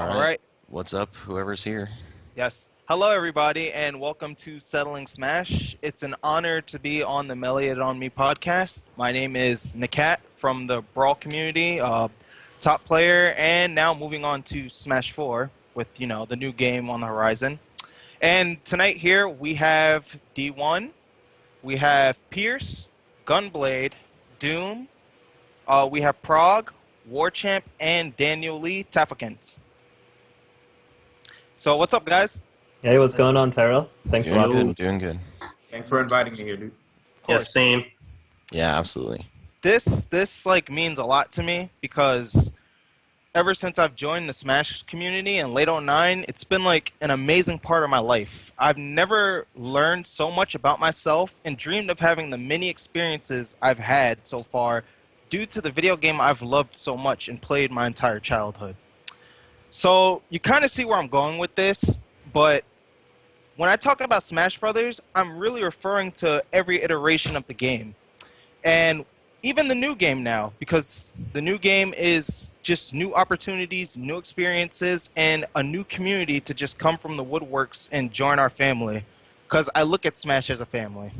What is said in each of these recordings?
All All right. right. What's up, whoever's here? Yes. Hello, everybody, and welcome to Settling Smash. It's an honor to be on the Melee It On Me podcast. My name is NAKAT from the Brawl community, top player, and now moving on to Smash 4 with, the new game on the horizon. And tonight here we have D1, we have Pierce, Gunblade, Doom, we have Prague, Warchamp, and Daniel Lee Tafakins. So what's up, guys? Hey, what's going on, Tyrell? Thanks a Doing lot. good, doing good. Thanks for inviting me here, dude. Of course. Yes, same. Yeah, absolutely. This means a lot to me because ever since I've joined the Smash community in late '09, it's been like an amazing part of my life. I've never learned so much about myself and dreamed of having the many experiences I've had so far due to the video game I've loved so much and played my entire childhood. So you kind of see where I'm going with this, but when I talk about Smash Brothers, I'm really referring to every iteration of the game. And even the new game now, because the new game is just new opportunities, new experiences, and a new community to just come from the woodworks and join our family. Because I look at Smash as a family.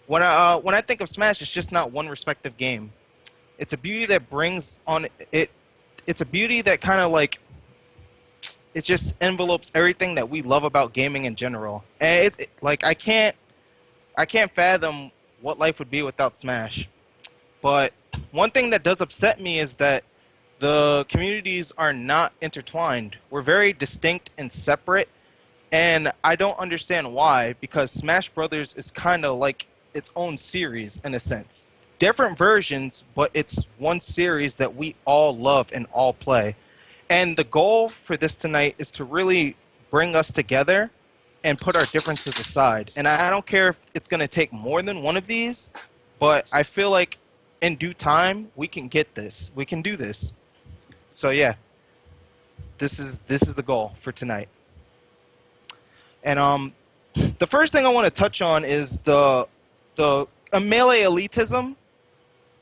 When I think of Smash, it's just not one respective game. It's a beauty that brings on it. It's a beauty that kind of like it just envelopes everything that we love about gaming in general. And I can't fathom what life would be without Smash. But one thing that does upset me is that the communities are not intertwined. We're very distinct and separate, and I don't understand why, because Smash Brothers is kind of like its own series in a sense. Different versions, but it's one series that we all love and all play. And the goal for this tonight is to really bring us together and put our differences aside. And I don't care if it's going to take more than one of these, but I feel like in due time, we can get this. We can do this. So yeah, this is the goal for tonight. And the first thing I want to touch on is the Melee elitism.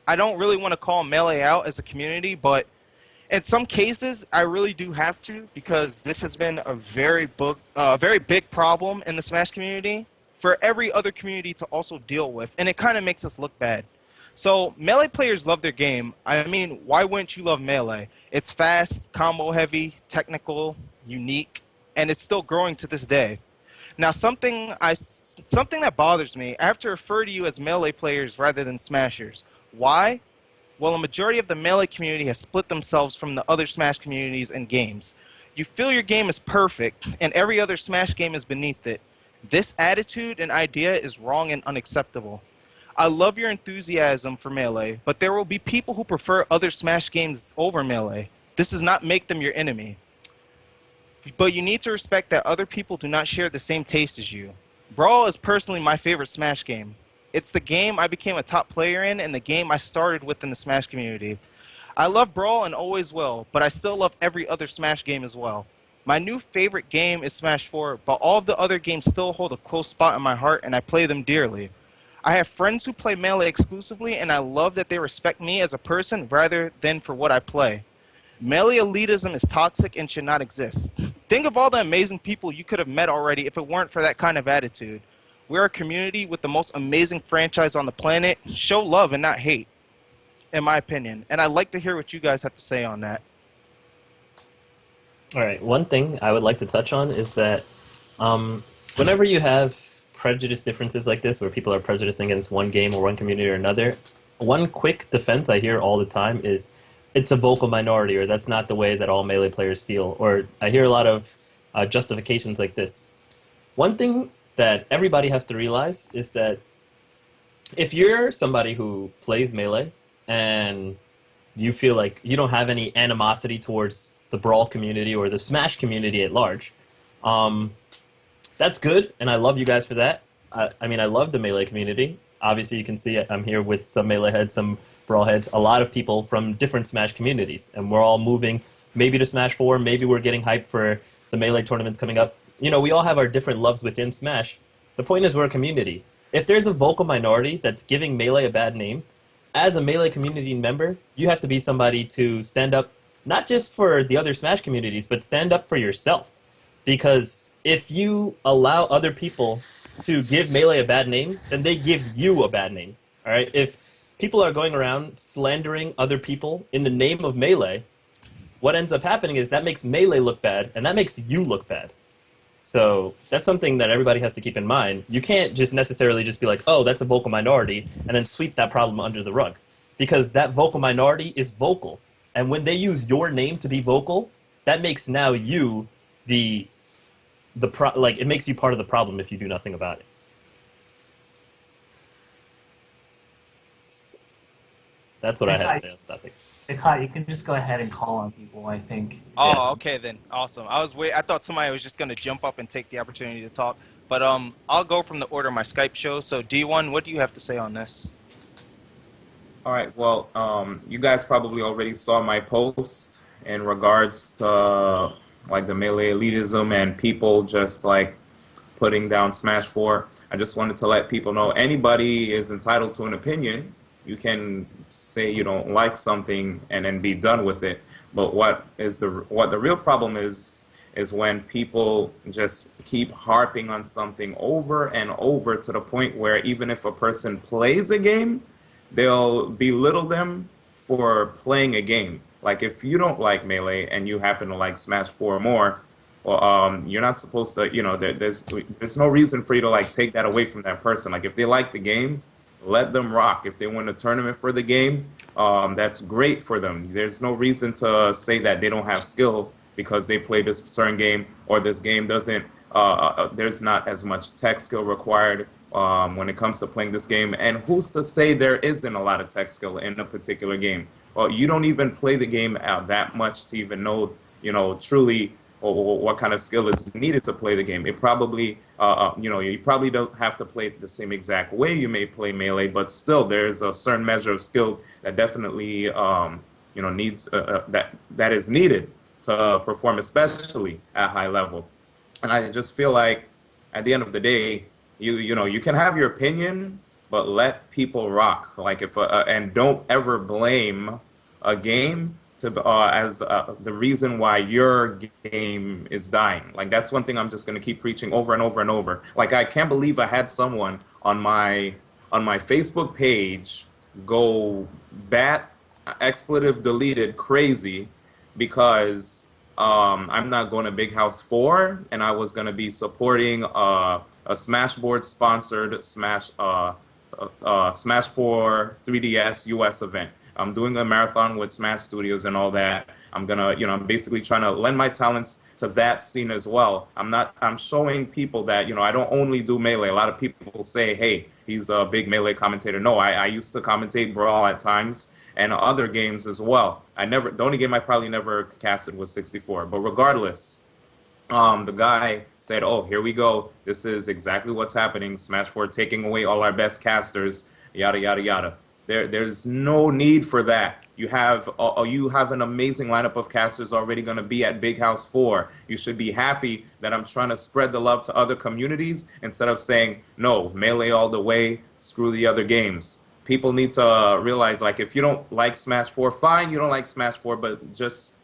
I don't really want to call Melee out as a community, but in some cases, I really do have to, because this has been a very big problem in the Smash community for every other community to also deal with, and it kind of makes us look bad. So Melee players love their game. I mean, why wouldn't you love Melee? It's fast, combo heavy, technical, unique, and it's still growing to this day. Now, something that bothers me, I have to refer to you as Melee players rather than Smashers. Why? Well, a majority of the Melee community has split themselves from the other Smash communities and games. You feel your game is perfect, and every other Smash game is beneath it. This attitude and idea is wrong and unacceptable. I love your enthusiasm for Melee, but there will be people who prefer other Smash games over Melee. This does not make them your enemy. But you need to respect that other people do not share the same taste as you. Brawl is personally my favorite Smash game. It's the game I became a top player in and the game I started with in the Smash community. I love Brawl and always will, but I still love every other Smash game as well. My new favorite game is Smash 4, but all of the other games still hold a close spot in my heart and I play them dearly. I have friends who play Melee exclusively, and I love that they respect me as a person rather than for what I play. Melee elitism is toxic and should not exist. Think of all the amazing people you could have met already if it weren't for that kind of attitude. We're a community with the most amazing franchise on the planet. Show love and not hate, in my opinion. And I'd like to hear what you guys have to say on that. All right, one thing I would like to touch on is that whenever you have prejudice differences like this, where people are prejudicing against one game or one community or another, one quick defense I hear all the time is it's a vocal minority, or that's not the way that all Melee players feel, or I hear a lot of justifications like this. One thing that everybody has to realize is that if you're somebody who plays Melee and you feel like you don't have any animosity towards the Brawl community or the Smash community at large, that's good, and I love you guys for that. I mean, I love the Melee community. Obviously, you can see I'm here with some Melee heads, some Brawl heads, a lot of people from different Smash communities, and we're all moving maybe to Smash 4, maybe we're getting hyped for the Melee tournaments coming up. You know, we all have our different loves within Smash. The point is we're a community. If there's a vocal minority that's giving Melee a bad name, as a Melee community member, you have to be somebody to stand up not just for the other Smash communities, but stand up for yourself. Because if you allow other people to give Melee a bad name, then they give you a bad name. All right? If people are going around slandering other people in the name of Melee, what ends up happening is that makes Melee look bad, and that makes you look bad. So that's something that everybody has to keep in mind. You can't just necessarily just be like, oh, that's a vocal minority, and then sweep that problem under the rug. Because that vocal minority is vocal. And when they use your name to be vocal, that makes now you it makes you part of the problem if you do nothing about it. That's what I had to say on the topic. NAKAT, you can just go ahead and call on people, I think. Oh, Yeah. okay then. Awesome. I thought somebody was just gonna jump up and take the opportunity to talk. But I'll go from the order of my Skype show. So D1, what do you have to say on this? All right. Well, you guys probably already saw my post in regards to like the melee elitism and people just like putting down Smash 4. I just wanted to let people know anybody is entitled to an opinion. You can say you don't like something and then be done with it. But what the real problem is when people just keep harping on something over and over to the point where even if a person plays a game, they'll belittle them for playing a game. Like if you don't like Melee and you happen to like Smash 4 more, well, you're not supposed to, there's no reason for you to like take that away from that person. Like if they like the game, let them rock. If they win a tournament for the game, that's great for them. There's no reason to say that they don't have skill because they play this certain game or this game doesn't, there's not as much tech skill required when it comes to playing this game. And who's to say there isn't a lot of tech skill in a particular game? Well, you don't even play the game out that much to even know, truly what kind of skill is needed to play the game. It probably, you probably don't have to play it the same exact way you may play Melee, but still there's a certain measure of skill that definitely, needs that is needed to perform, especially at high level. And I just feel like at the end of the day, you can have your opinion, but let people rock. Like and don't ever blame a game as the reason why your game is dying. Like that's one thing I'm just gonna keep preaching over and over and over. Like I can't believe I had someone on my Facebook page go bat expletive deleted crazy because I'm not going to Big House 4 and I was going to be supporting a Smashboard sponsored Smash 4 3DS US event. I'm doing a marathon with Smash Studios and all that. I'm gonna, I'm basically trying to lend my talents to that scene as well. I'm showing people that, I don't only do Melee. A lot of people say, hey, he's a big Melee commentator. No, I used to commentate Brawl at times and other games as well. The only game I probably never casted was 64. But regardless, the guy said, oh, here we go. This is exactly what's happening. Smash 4 taking away all our best casters, yada, yada, yada. There's no need for that. You have an amazing lineup of casters already going to be at Big House 4. You should be happy that I'm trying to spread the love to other communities instead of saying, no, Melee all the way, screw the other games. People need to realize, like, if you don't like Smash 4, fine, you don't like Smash 4, but just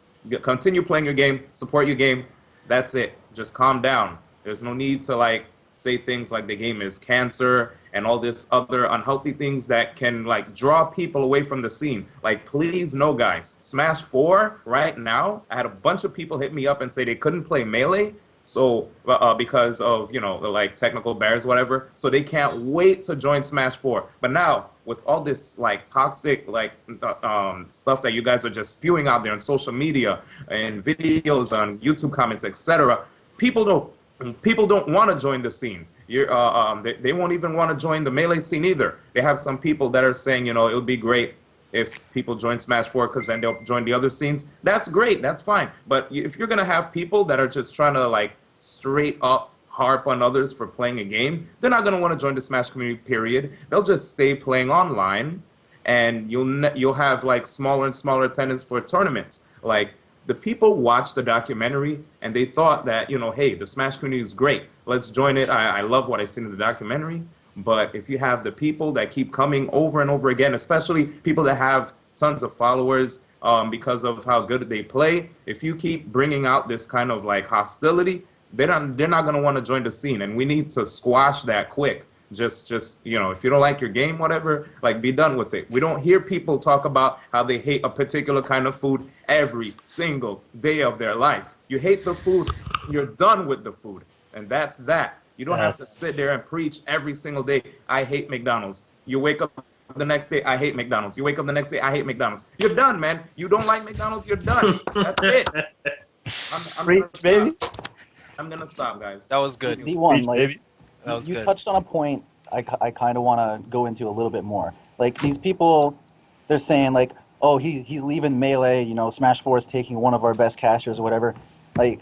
continue playing your game, support your game. That's it. Just calm down. There's no need to, like, say things like the game is cancer and all this other unhealthy things that can like draw people away from the scene. Like, please no, guys. Smash 4 right now, I had a bunch of people hit me up and say they couldn't play Melee, so because of like technical barriers, whatever. So they can't wait to join Smash 4. But now with all this like toxic like stuff that you guys are just spewing out there on social media and videos on YouTube comments, etc., people don't want to join the scene. They won't even want to join the Melee scene either. They have some people that are saying, it would be great if people join Smash 4 because then they'll join the other scenes. That's great. That's fine. But if you're going to have people that are just trying to like straight up harp on others for playing a game, they're not going to want to join the Smash community, period. They'll just stay playing online, and you'll have like smaller and smaller attendance for tournaments. Like, the people watched the documentary and they thought that, hey, the Smash community is great. Let's join it. I love what I seen in the documentary. But if you have the people that keep coming over and over again, especially people that have tons of followers because of how good they play. If you keep bringing out this kind of like hostility, they're not going to want to join the scene, and we need to squash that quick. Just if you don't like your game, whatever, like be done with it. We don't hear people talk about how they hate a particular kind of food every single day of their life. You hate the food, you're done with the food, and that's that. You don't have to Yes. sit there and preach every single day, I hate McDonald's. You wake up the next day, I hate McDonald's. You wake up the next day, I hate McDonald's. You're done, man. You don't like McDonald's, you're done. That's it. I'm Preach, gonna baby. stop. I'm gonna stop, guys. That was good. D1, Preach, like baby. That was you good. touched on a point I kind of want to go into a little bit more. Like these people, they're saying like, oh, he's leaving Melee. Smash 4 is taking one of our best casters or whatever. Like,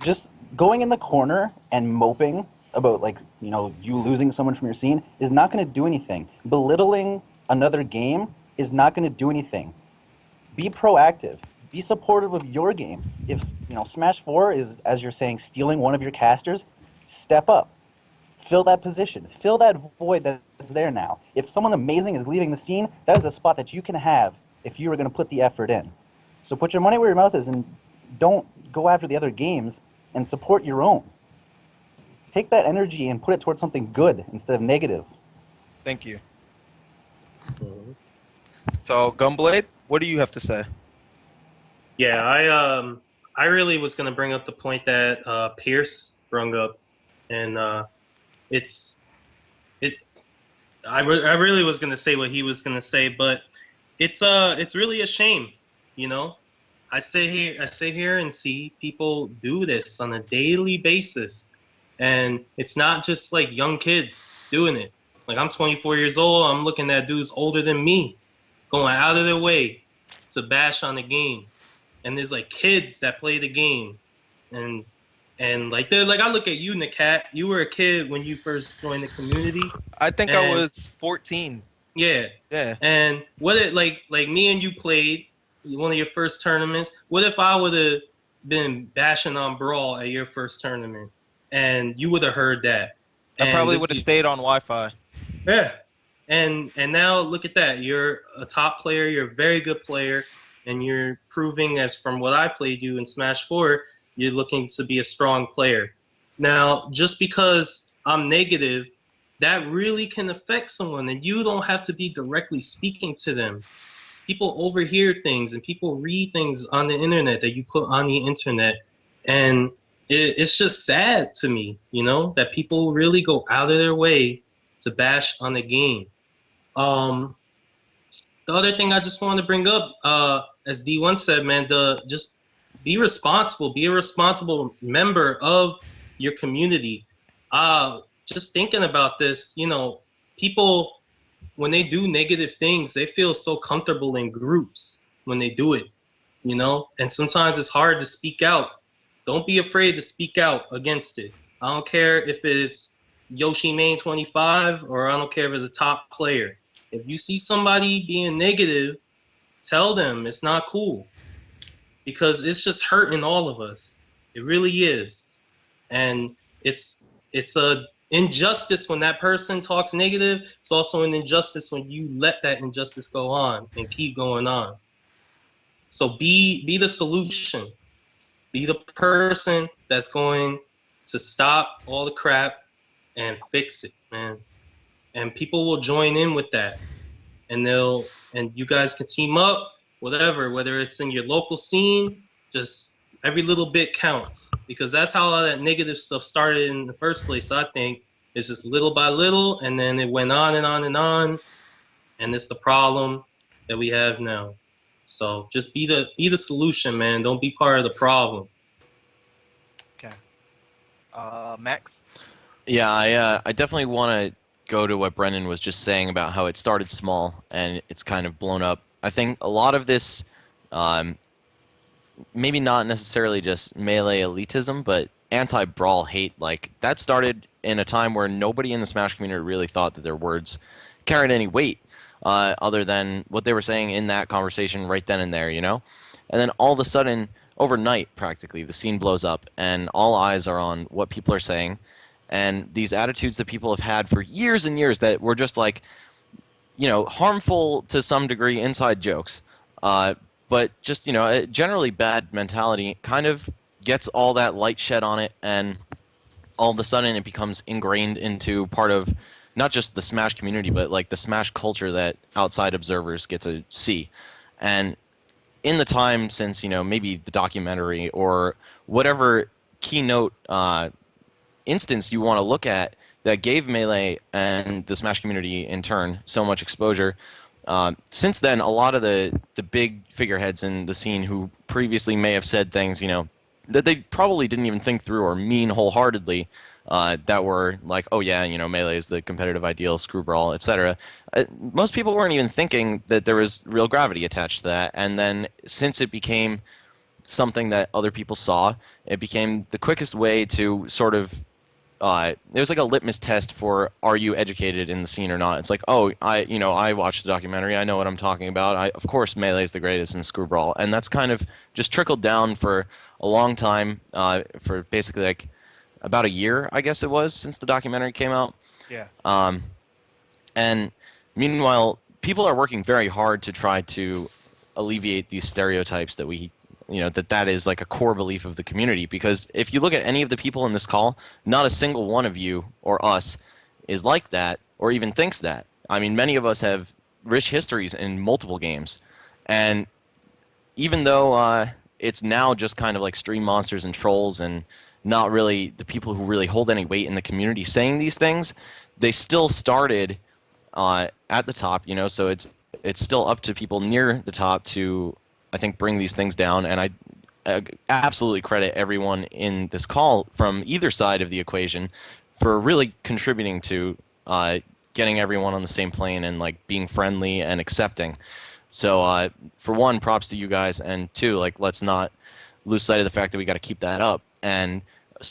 just going in the corner and moping about like you losing someone from your scene is not going to do anything. Belittling another game is not going to do anything. Be proactive. Be supportive of your game. If Smash 4 is, as you're saying, stealing one of your casters, step up. Fill that position. Fill that void that's there now. If someone amazing is leaving the scene, that is a spot that you can have if you were going to put the effort in. So put your money where your mouth is and don't go after the other games and support your own. Take that energy and put it towards something good instead of negative. Thank you. So, Gunblade, what do you have to say? Yeah, I really was gonna bring up the point that Pierce brung up, and it's it. I really was gonna say what he was gonna say, but it's really a shame, you know. I sit here and see people do this on a daily basis, and it's not just like young kids doing it. Like I'm 24 years old, I'm looking at dudes older than me, going out of their way to bash on the game, and there's like kids that play the game, and like they're like I look at you, NAKAT. You were a kid when you first joined the community. I think I And- was 14. Yeah, Yeah. and what it like me and you played one of your first tournaments. What if I would have been bashing on Brawl at your first tournament, and you would have heard that? I And probably this would have is- stayed on Wi-Fi. Yeah, and now look at that. You're a top player. You're a very good player, and you're proving, as from what I played you in Smash 4, you're looking to be a strong player. Now, just because I'm negative, that really can affect someone, and you don't have to be directly speaking to them. People overhear things, and people read things on the internet that you put on the internet, and it's just sad to me, that people really go out of their way to bash on the game. The other thing I just want to bring up, as D1 said, man, just be responsible. Be a responsible member of your community. Just thinking about this, people, when they do negative things, they feel so comfortable in groups when they do it, and sometimes it's hard to speak out. Don't be afraid to speak out against it. I don't care if it's Yoshi Main 25 or I don't care if it's a top player. If you see somebody being negative, tell them it's not cool, because it's just hurting all of us. It really is, and it's a injustice when that person talks negative. It's also an injustice when you let that injustice go on and keep going on. So be the solution. Be the person that's going to stop all the crap and fix it, man. And people will join in with that, and you guys can team up, whether it's in your local scene. Just every little bit counts, because that's how all that negative stuff started in the first place. I think it's just little by little, and then it went on and on and on, and it's the problem that we have now. So just be the solution, man. Don't be part of the problem. Okay. Max? Yeah, I definitely want to go to what Brendan was just saying about how it started small and it's kind of blown up. I think a lot of this, maybe not necessarily just melee elitism, but anti-brawl hate, like that started in a time where nobody in the Smash community really thought that their words carried any weight, other than what they were saying in that conversation right then and there, And then all of a sudden, overnight, practically, the scene blows up, and all eyes are on what people are saying, and these attitudes that people have had for years and years that were just like, harmful to some degree, inside jokes, but just a generally bad mentality kind of gets all that light shed on it, and all of a sudden it becomes ingrained into part of not just the Smash community, but like the Smash culture that outside observers get to see. And in the time since maybe the documentary or whatever keynote instance you want to look at that gave Melee and the Smash community in turn so much exposure. Since then, a lot of the big figureheads in the scene who previously may have said things, that they probably didn't even think through or mean wholeheartedly, that were like, oh yeah, Melee is the competitive ideal, screw brawl, etc. Most people weren't even thinking that there was real gravity attached to that. And then since it became something that other people saw, it became the quickest way to sort of it was like a litmus test for, are you educated in the scene or not? It's like, oh, I watched the documentary, I know what I'm talking about. Of course, Melee is the greatest in Screw Brawl, and that's kind of just trickled down for a long time, for basically like about a year, I guess it was, since the documentary came out. Yeah. And meanwhile, people are working very hard to try to alleviate these stereotypes that that is like a core belief of the community. Because if you look at any of the people in this call, not a single one of you or us is like that or even thinks that. I mean, many of us have rich histories in multiple games. And even though it's now just kind of like stream monsters and trolls and not really the people who really hold any weight in the community saying these things, they still started at the top, so it's still up to people near the top to, I think, bring these things down. And I absolutely credit everyone in this call from either side of the equation for really contributing to getting everyone on the same plane and like being friendly and accepting. So for one, props to you guys, and two, like, let's not lose sight of the fact that we got to keep that up. And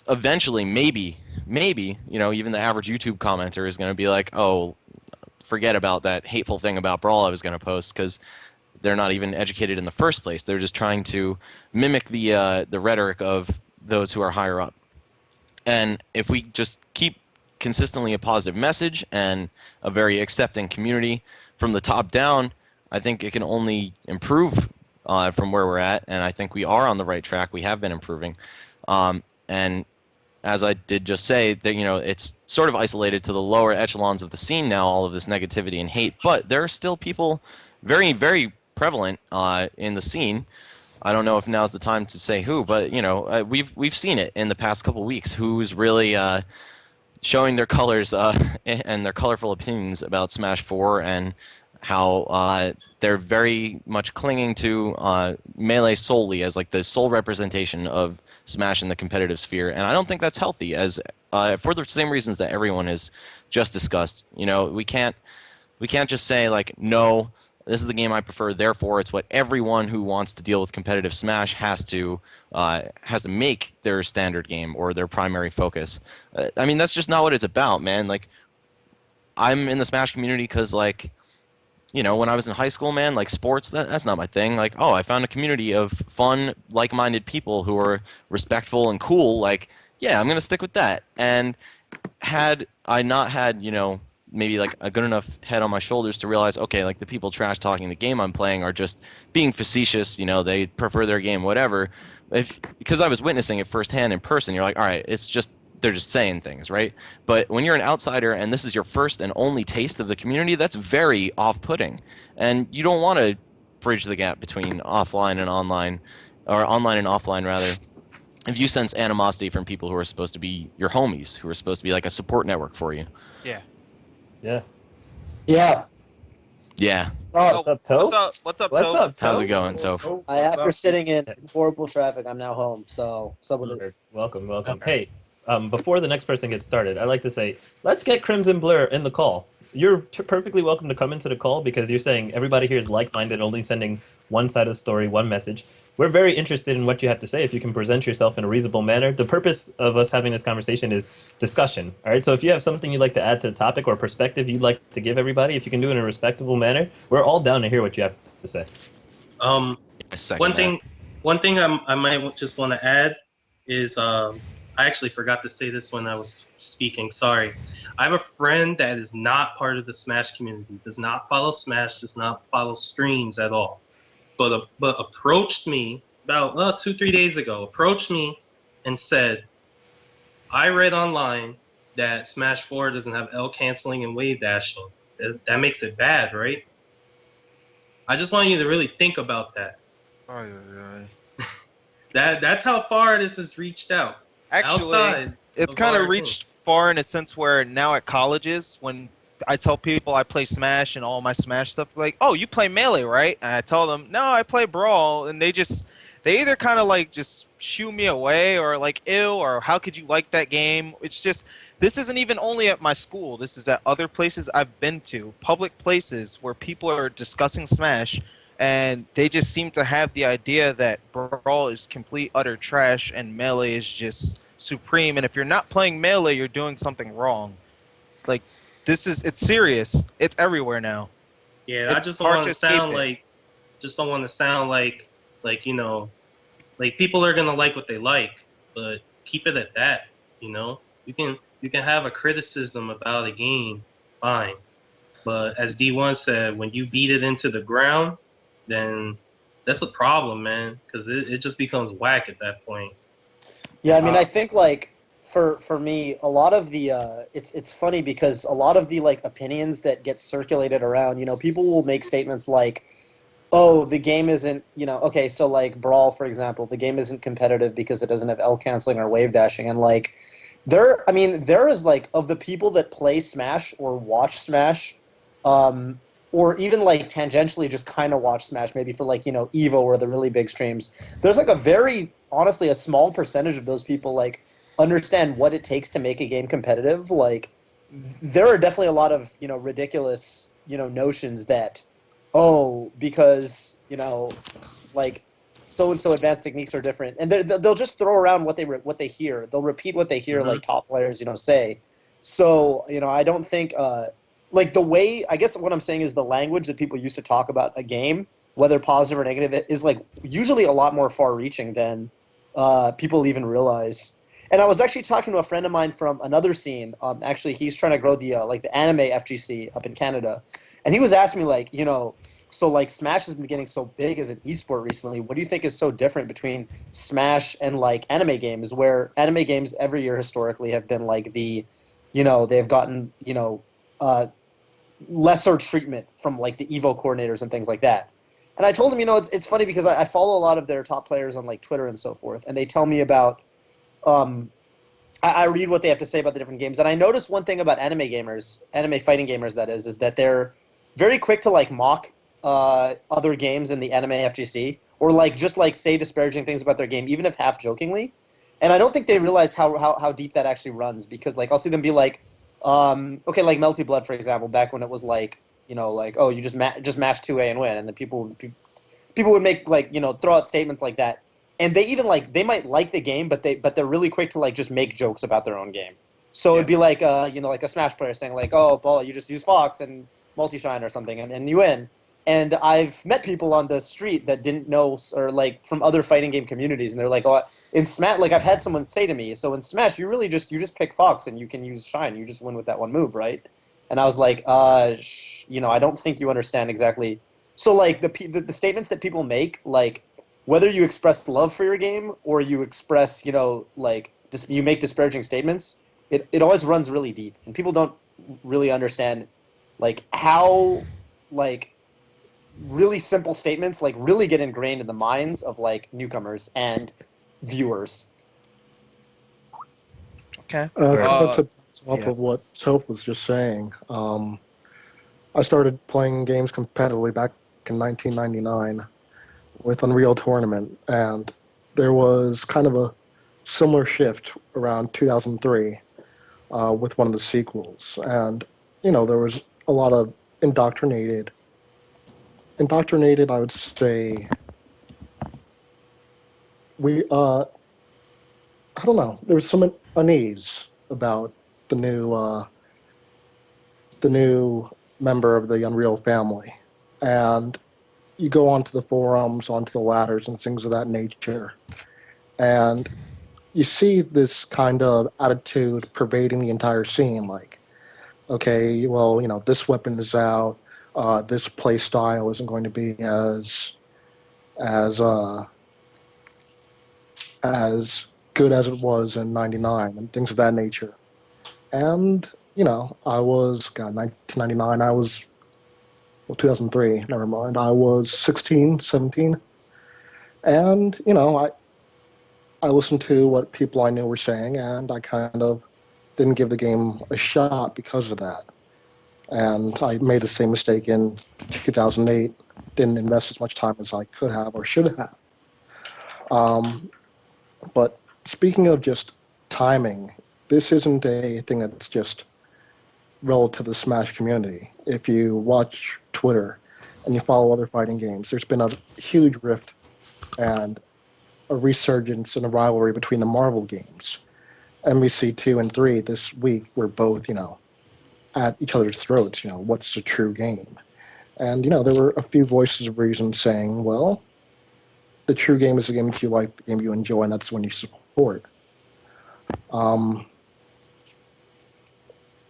eventually, maybe, even the average YouTube commenter is going to be like, oh, forget about that hateful thing about Brawl I was going to post, because they're not even educated in the first place. They're just trying to mimic the rhetoric of those who are higher up. And if we just keep consistently a positive message and a very accepting community from the top down, I think it can only improve from where we're at. And I think we are on the right track. We have been improving. And as I did just say, that it's sort of isolated to the lower echelons of the scene now, all of this negativity and hate. But there are still people very, very prevalent in the scene. I don't know if now's the time to say who, but we've seen it in the past couple weeks. Who's really showing their colors and their colorful opinions about Smash 4, and how they're very much clinging to Melee solely as like the sole representation of Smash in the competitive sphere. And I don't think that's healthy, as for the same reasons that everyone has just discussed. We can't just say like, no, this is the game I prefer, therefore it's what everyone who wants to deal with competitive Smash has to make their standard game or their primary focus. I mean, that's just not what it's about, man. Like, I'm in the Smash community because, like, when I was in high school, man, like, sports, that's not my thing. Like, oh, I found a community of fun, like-minded people who are respectful and cool. Like, yeah, I'm going to stick with that. And had I not had, maybe like a good enough head on my shoulders to realize, okay, like, the people trash talking the game I'm playing are just being facetious, they prefer their game, whatever. Because I was witnessing it firsthand in person, you're like, all right, they're just saying things, right? But when you're an outsider and this is your first and only taste of the community, that's very off-putting. And you don't want to bridge the gap between offline and online, or online and offline, rather, if you sense animosity from people who are supposed to be your homies, who are supposed to be like a support network for you. Yeah. Yeah. Yeah. Yeah. Oh, What's up, Toe? What's up, What's Toe? up, How's Toe? it going, so? after sitting in horrible traffic, I'm now home. So, Welcome. Hey, before the next person gets started, I'd like to say, let's get Crimson Blur in the call. You're perfectly welcome to come into the call, because you're saying everybody here is like-minded, only sending one side of the story, one message. We're very interested in what you have to say. If you can present yourself in a reasonable manner. The purpose of us having this conversation is discussion. All right. So if you have something you'd like to add to the topic or perspective you'd like to give everybody, if you can do it in a respectable manner, we're all down to hear what you have to say. One thing I might just want to add is I actually forgot to say this when I was speaking. Sorry. I have a friend that is not part of the Smash community, does not follow Smash, does not follow streams at all. but approached me about 2-3 days ago. Approached me and said, "I read online that Smash 4 doesn't have L canceling and wave dashing. That makes it bad, right?" I just want you to really think about that. That's how far this has reached out. Actually, Outside it's of kind of our thing. reached far in a sense where now at colleges, when I tell people I play Smash and all my Smash stuff, like, "Oh, you play Melee, right?" And I tell them, "No, I play Brawl," and they either kind of like just shoo me away or like, "Ew," or "How could you like that game?" It's just this isn't even only at my school. This is at other places I've been to, public places where people are discussing Smash, and they just seem to have the idea that Brawl is complete utter trash and Melee is just supreme. And if you're not playing Melee, you're doing something wrong. Like it's serious. It's everywhere now. Yeah, I It's just don't hard want to to escape sound it. like, like like people are gonna like what they like, but keep it at that. You know, you can have a criticism about a game, fine, but as D1 said, when you beat it into the ground, then that's a problem, man, because it just becomes whack at that point. Yeah, I mean, Uh, I think like for me, a lot of the it's funny because a lot of the like opinions that get circulated around, people will make statements like, "Oh, the game isn't, okay, so like Brawl, for example, the game isn't competitive because it doesn't have L canceling or wave dashing." And like there is like of the people that play Smash or watch Smash, um, or even like tangentially just kind of watch Smash, maybe for like, Evo or the really big streams. There's like a very honestly a small percentage of those people like understand what it takes to make a game competitive. Like there are definitely a lot of, ridiculous, notions that, oh, because, like so and so advanced techniques are different, and they'll just throw around what they hear. They'll repeat what they hear, Hmm. like top players, say. So I don't think like the way, I guess what I'm saying is the language that people used to talk about a game, whether positive or negative, it is like usually a lot more far-reaching than people even realize. And I was actually talking to a friend of mine from another scene. Actually, he's trying to grow the like the anime FGC up in Canada, and he was asking me like, so like Smash has been getting so big as an esport recently. What do you think is so different between Smash and like anime games, where anime games every year historically have been like they've gotten uh, lesser treatment from like the Evo coordinators and things like that. And I told him, it's funny because I follow a lot of their top players on like Twitter and so forth, and they tell me about um, I read what they have to say about the different games, and I noticed one thing about anime fighting gamers, that is that they're very quick to like mock other games in the anime FGC, or like just like say disparaging things about their game, even if half jokingly. And I don't think they realize how deep that actually runs, because like I'll see them be like, okay, like Melty Blood, for example, back when it was like, like, oh, you just mash 2A and win, and then people would make like, throw out statements like that, and they even like they might like the game, but they're really quick to like just make jokes about their own game. So yeah. it'd be like like a Smash player saying like, "Oh, ball, you just use Fox and multi shine or something, and you win." And I've met people on the street that didn't know, or like from other fighting game communities, and they're like, "Oh, in Smash, like I've had someone say to me, so in Smash, you just pick Fox and you can use Shine, you just win with that one move, right?" And I was like, I don't think you understand exactly. So like the statements that people make, like whether you express love for your game or you express, like you make disparaging statements, it always runs really deep, and people don't really understand like how like really simple statements like really get ingrained in the minds of like newcomers and viewers. Okay. Kind of to bounce off Yeah. of what Soph was just saying, I started playing games competitively back in 1999 with Unreal Tournament, and there was kind of a similar shift around 2003 with one of the sequels, and there was a lot of indoctrinated. I would say we I don't know. There was some unease about the new uh, the new member of the Unreal family, and you go onto the forums, onto the ladders, and things of that nature, and you see this kind of attitude pervading the entire scene. Like, okay, well, this weapon is out. This play style isn't going to be as as as good as it was in '99 and things of that nature. And I was 1999. I was 2003. Never mind. I was 16, 17, and I listened to what people I knew were saying, and I kind of didn't give the game a shot because of that. And I made the same mistake in 2008. Didn't invest as much time as I could have or should have. But speaking of just timing, this isn't a thing that's just relative to the Smash community. If you watch Twitter and you follow other fighting games, there's been a huge rift and a resurgence and a rivalry between the Marvel games. MVC 2 and 3 this week were both, at each other's throats, what's a true game? And, there were a few voices of reason saying, well, the true game is the game that you like, the game you enjoy, and that's the one you support.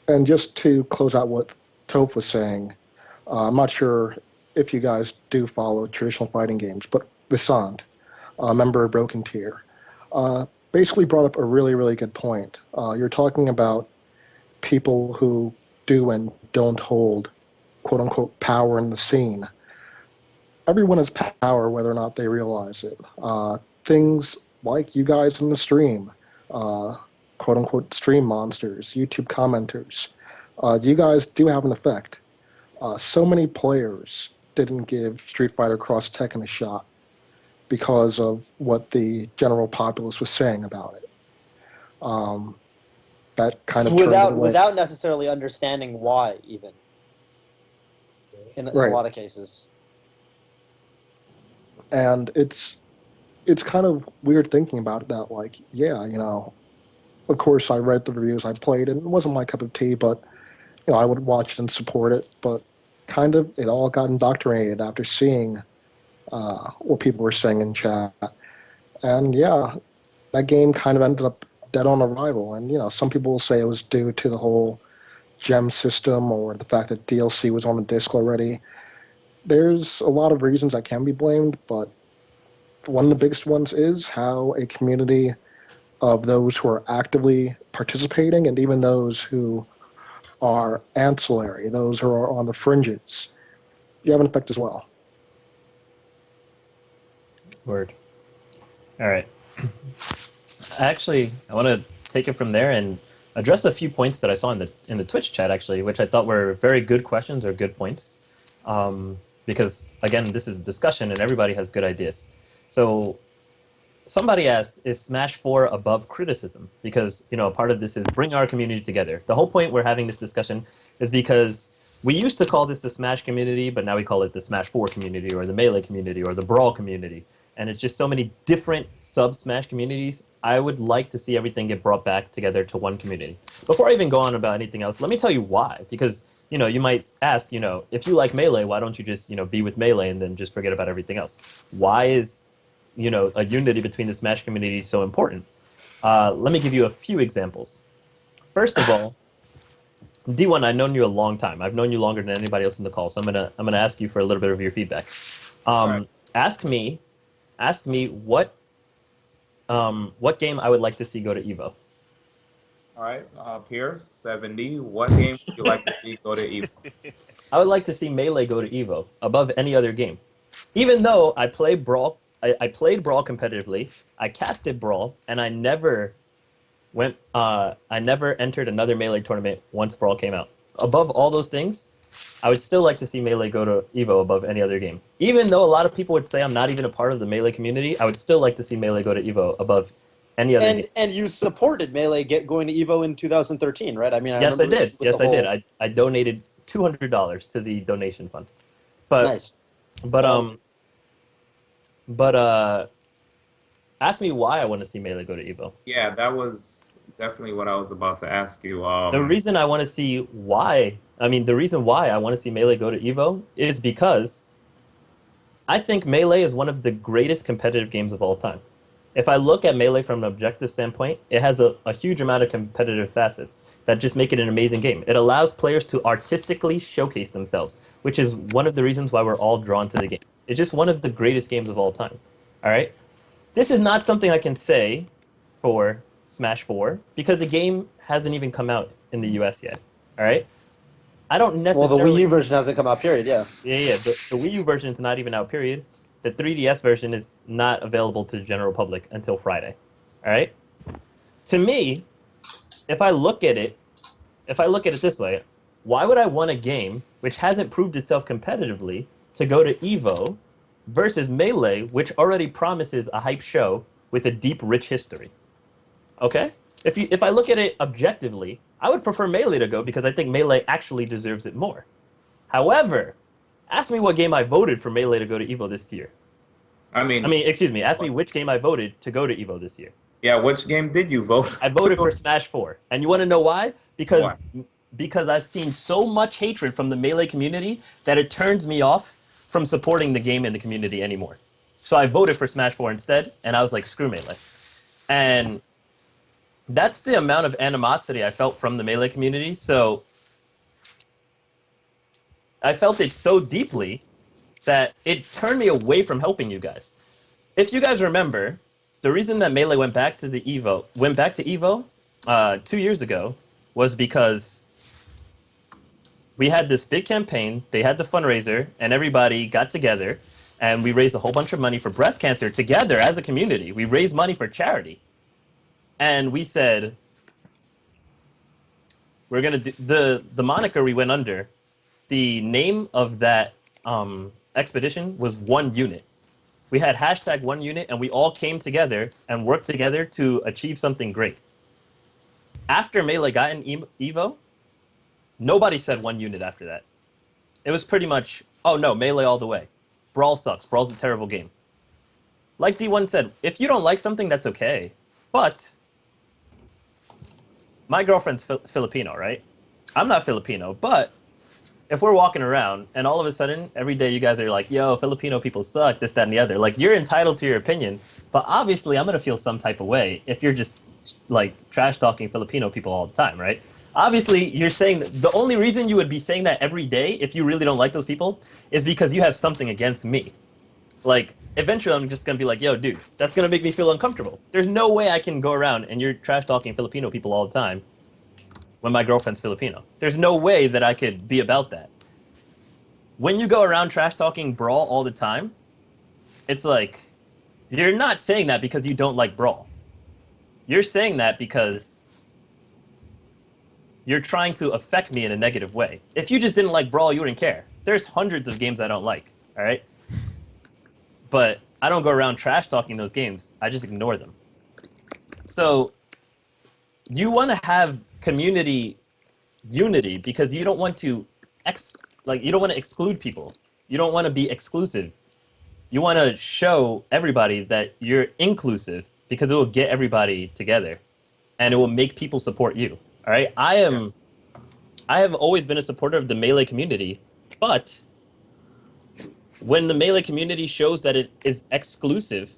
And just to close out what Toph was saying, I'm not sure if you guys do follow traditional fighting games, but Visant, a member of Broken Tier, basically brought up a really, really good point. You're talking about people who do and don't hold quote-unquote power in the scene. Everyone has power whether or not they realize it. Things like you guys in the stream, quote-unquote stream monsters, YouTube commenters, you guys do have an effect. So many players didn't give Street Fighter Cross Tekken a shot because of what the general populace was saying about it. That kind of without necessarily understanding why, even in a lot of cases. And it's kind of weird thinking about that. Like, yeah, of course I read the reviews, I played it, and it wasn't my cup of tea, but I would watch it and support it. But kind of it all got indoctrinated after seeing what people were saying in chat. And yeah, that game kind of ended up dead on arrival. And some people will say it was due to the whole gem system or the fact that DLC was on the disc already. There's a lot of reasons that can be blamed, but one of the biggest ones is how a community of those who are actively participating and even those who are ancillary, those who are on the fringes, you have an effect as well. Word. All right. Actually, I want to take it from there and address a few points that I saw in the Twitch chat, actually, which I thought were very good questions or good points. Because, again, this is a discussion and everybody has good ideas. So somebody asked, is Smash 4 above criticism? Because, part of this is bring our community together. The whole point we're having this discussion is because we used to call this the Smash community, but now we call it the Smash 4 community or the Melee community or the Brawl community. And it's just so many different sub-Smash communities. I would like to see everything get brought back together to one community. Before I even go on about anything else, let me tell you why. Because, you might ask, if you like Melee, why don't you just, be with Melee and then just forget about everything else? Why is, a unity between the Smash community so important? Let me give you a few examples. First of all, D1, I've known you a long time. I've known you longer than anybody else in the call, so I'm gonna ask you for a little bit of your feedback. Right. Ask me what game I would like to see go to Evo. All right, Pierce, 70. What game would you like to see go to Evo? I would like to see Melee go to Evo above any other game. Even though I play Brawl, I played Brawl competitively, I casted Brawl, and I never entered another Melee tournament once Brawl came out. Above all those things, I would still like to see Melee go to Evo above any other game. Even though a lot of people would say I'm not even a part of the Melee community, I would still like to see Melee go to Evo above any other game. And you supported Melee going to Evo in 2013, right? I mean, Yes, I did. Yes, I did. I donated $200 to the donation fund. But, nice. But ask me why I want to see Melee go to Evo. Yeah, that was definitely what I was about to ask you. The reason I want to see why, the reason why I want to see Melee go to Evo is because I think Melee is one of the greatest competitive games of all time. If I look at Melee from an objective standpoint, it has a huge amount of competitive facets that just make it an amazing game. It allows players to artistically showcase themselves, which is one of the reasons why we're all drawn to the game. It's just one of the greatest games of all time. All right? This is not something I can say for Smash 4 because the game hasn't even come out in the US yet. All right? I don't Well, the necessarily. Wii U version hasn't come out, period, yeah. Yeah. The Wii U version is not even out, period. The 3DS version is not available to the general public until Friday. All right? To me, if I look at it, this way, why would I want a game which hasn't proved itself competitively to go to Evo versus Melee, which already promises a hype show with a deep, rich history? Okay? If I look at it objectively, I would prefer Melee to go because I think Melee actually deserves it more. However, ask me what game I voted for Melee to go to Evo this year. I mean, Excuse me. Ask me which game I voted to go to Evo this year. yeah, which game did you vote? I voted for Smash 4. And you want to know why? Why? Because I've seen so much hatred from the Melee community that it turns me off from supporting the game and the community anymore. So I voted for Smash 4 instead, and I was like, screw Melee. And that's the amount of animosity I felt from the Melee community. So I felt it so deeply that it turned me away from helping you guys. If you guys remember, the reason that Melee went back to Evo 2 years ago was because we had this big campaign, they had the fundraiser, and everybody got together, and we raised a whole bunch of money for breast cancer together as a community. We raised money for charity. And we said, we're going to do the moniker we went under, the name of that expedition was One Unit. We had hashtag One Unit, and we all came together and worked together to achieve something great. After Melee got in Evo, nobody said One Unit after that. It was pretty much, oh no, Melee all the way. Brawl sucks. Brawl's a terrible game. Like D1 said, if you don't like something, that's okay. But my girlfriend's Filipino, right? I'm not Filipino, but if we're walking around and all of a sudden every day you guys are like, yo, Filipino people suck, this, that, and the other, like, you're entitled to your opinion, but obviously I'm going to feel some type of way if you're just like trash talking Filipino people all the time, right? Obviously you're saying that the only reason you would be saying that every day if you really don't like those people is because you have something against me. Like, eventually I'm just going to be like, yo, dude, that's going to make me feel uncomfortable. There's no way I can go around and you're trash talking Filipino people all the time when my girlfriend's Filipino. There's no way that I could be about that. When you go around trash talking Brawl all the time, it's like, you're not saying that because you don't like Brawl. You're saying that because you're trying to affect me in a negative way. If you just didn't like Brawl, you wouldn't care. There's hundreds of games I don't like, all right? But I don't go around trash talking those games. I just ignore them. So you want to have community unity because you don't want to you don't want to exclude people. You don't want to be exclusive. You want to show everybody that you're inclusive because it will get everybody together and it will make people support you. All right? I have always been a supporter of the Melee community, but when the Melee community shows that it is exclusive,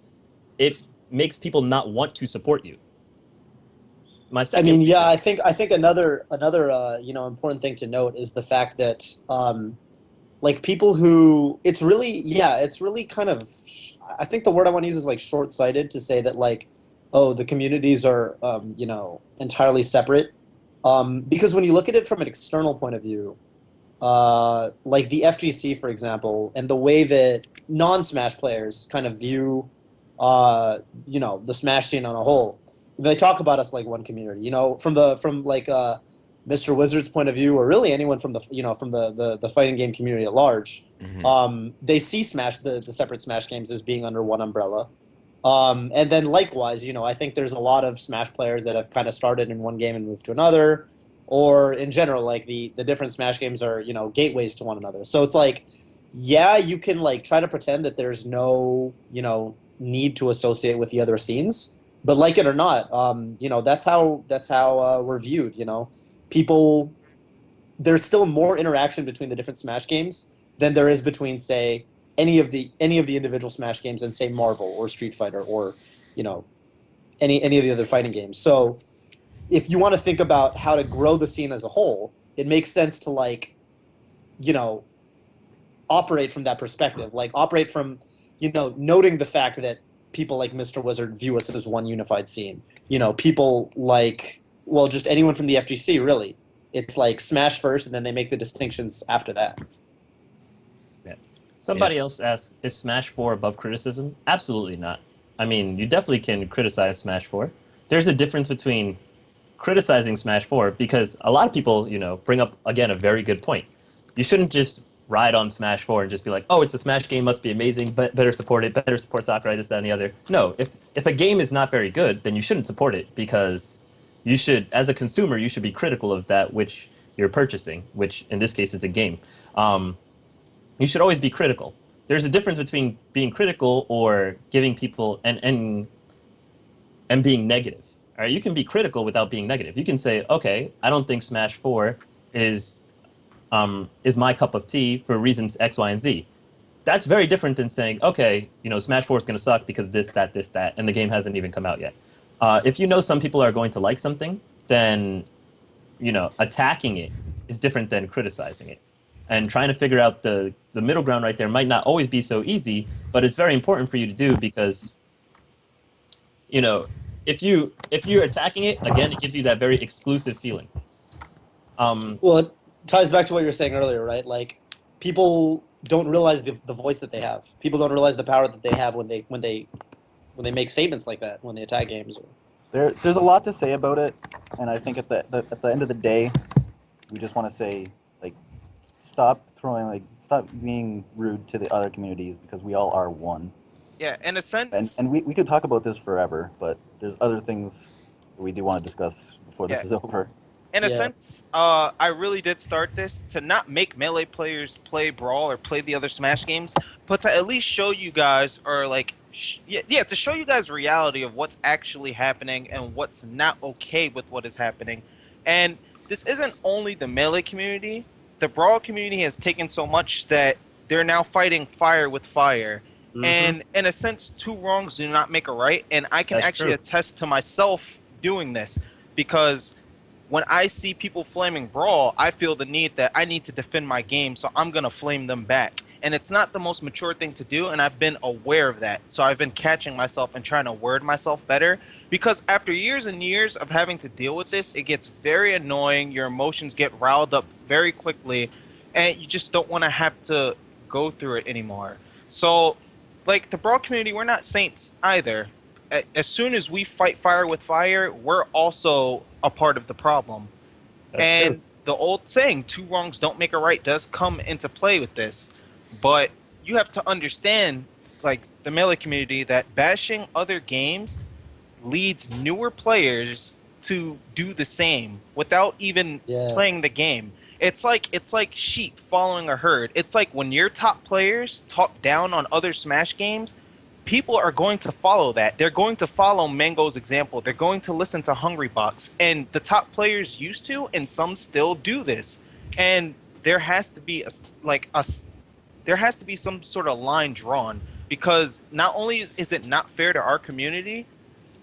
it makes people not want to support you. I mean, yeah, I think another important thing to note is the fact that like people who it's really kind of, I think the word I want to use is like short-sighted to say that like, oh, the communities are entirely separate, because when you look at it from an external point of view, like the FGC, for example, and the way that non-Smash players kind of view the Smash scene on a whole. They talk about us like one community, from Mr. Wizard's point of view, or really anyone from the fighting game community at large. Mm-hmm. They see Smash, the separate Smash games, as being under one umbrella. And then likewise, I think there's a lot of Smash players that have kind of started in one game and moved to another, or in general, like the different Smash games are gateways to one another. So it's like, yeah, you can like try to pretend that there's no need to associate with the other scenes. But like it or not, that's how we're viewed. People, there's still more interaction between the different Smash games than there is between, say, any of the individual Smash games and say Marvel or Street Fighter or any of the other fighting games. So if you want to think about how to grow the scene as a whole, it makes sense to like, you know, operate from that perspective. Like operate from, you know, noting the fact that people like Mr. Wizard view us as one unified scene. You know, people like, well, just anyone from the FGC really. It's like Smash first, and then they make the distinctions after that. Yeah. Somebody else asked, is Smash 4 above criticism? Absolutely not. I mean, you definitely can criticize Smash 4. There's a difference between criticizing Smash 4, because a lot of people, you know, bring up, again, a very good point. You shouldn't just ride on Smash 4 and just be like, oh, it's a Smash game, must be amazing, but better support it, better support Sakurai, this, that, and the other. No, if a game is not very good, then you shouldn't support it, because you should, as a consumer, you should be critical of that which you're purchasing, which in this case is a game. You should always be critical. There's a difference between being critical or giving people and being negative. All right, you can be critical without being negative. You can say, okay, I don't think Smash 4 is my cup of tea for reasons X, Y, and Z. That's very different than saying, okay, you know, Smash 4 is going to suck because this, that, and the game hasn't even come out yet. If you know some people are going to like something, then, you know, attacking it is different than criticizing it. And trying to figure out the middle ground right there might not always be so easy, but it's very important for you to do because, you know, if you're attacking it, again, it gives you that very exclusive feeling. Well, it ties back to what you were saying earlier, right? Like, people don't realize the voice that they have. People don't realize the power that they have when they make statements like that, when they attack games. There's a lot to say about it, and I think at the end of the day, we just want to say, like, stop being rude to the other communities, because we all are one. Yeah, in a sense. And we could talk about this forever, but there's other things we do want to discuss before this is over. In a sense, I really did start this to not make Melee players play Brawl or play the other Smash games, but to at least show you guys, or like, to show you guys reality of what's actually happening and what's not okay with what is happening. And this isn't only the Melee community. The Brawl community has taken so much that they're now fighting fire with fire. Mm-hmm. And in a sense, two wrongs do not make a right. And I can actually attest to myself doing this, because when I see people flaming Brawl, I feel the need that I need to defend my game, so I'm going to flame them back. And it's not the most mature thing to do, and I've been aware of that. So I've been catching myself and trying to word myself better, because after years and years of having to deal with this, it gets very annoying. Your emotions get riled up very quickly, and you just don't want to have to go through it anymore. So, like, the Brawl community, we're not saints either. As soon as we fight fire with fire, we're also a part of the problem. That's true. The old saying, two wrongs don't make a right, does come into play with this. But you have to understand, like, the Melee community, that bashing other games leads newer players to do the same without even playing the game. It's like sheep following a herd. It's like when your top players talk down on other Smash games, people are going to follow that. They're going to follow Mango's example. They're going to listen to Hungrybox. And the top players used to, and some still do this. And there has to be there has to be some sort of line drawn, because not only is it not fair to our community,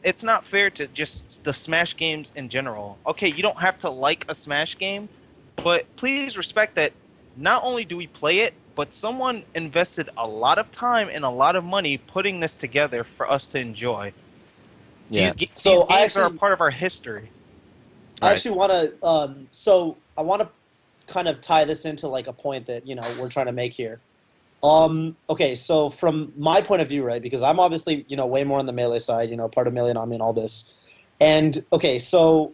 it's not fair to just the Smash games in general. Okay, you don't have to like a Smash game, but please respect that not only do we play it, but someone invested a lot of time and a lot of money putting this together for us to enjoy. Yeah. These games are a part of our history. I actually want to, I want to kind of tie this into like a point that, you know, we're trying to make here. Okay, so from my point of view, right, because I'm obviously, you know, way more on the Melee side, you know, part of Melee Nami and all this. And, okay, so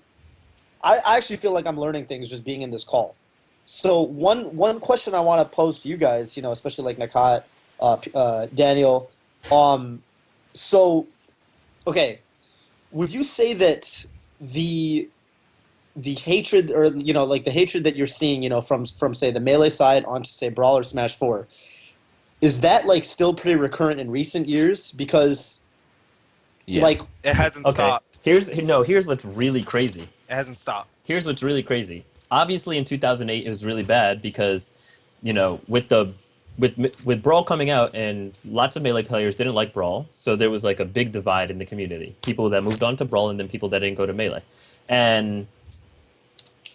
I actually feel like I'm learning things just being in this call. So one question I want to pose to you guys, you know, especially like NAKAT, Daniel, so, okay, would you say that the hatred, or, you know, like the hatred that you're seeing, you know, from say the Melee side onto say Brawl or Smash 4, is that like still pretty recurrent in recent years? Because like it hasn't stopped. Here's what's really crazy. It hasn't stopped. Here's what's really crazy. Obviously in 2008 it was really bad because, you know, with the with Brawl coming out, and lots of Melee players didn't like Brawl, so there was like a big divide in the community. People that moved on to Brawl, and then people that didn't go to Melee. And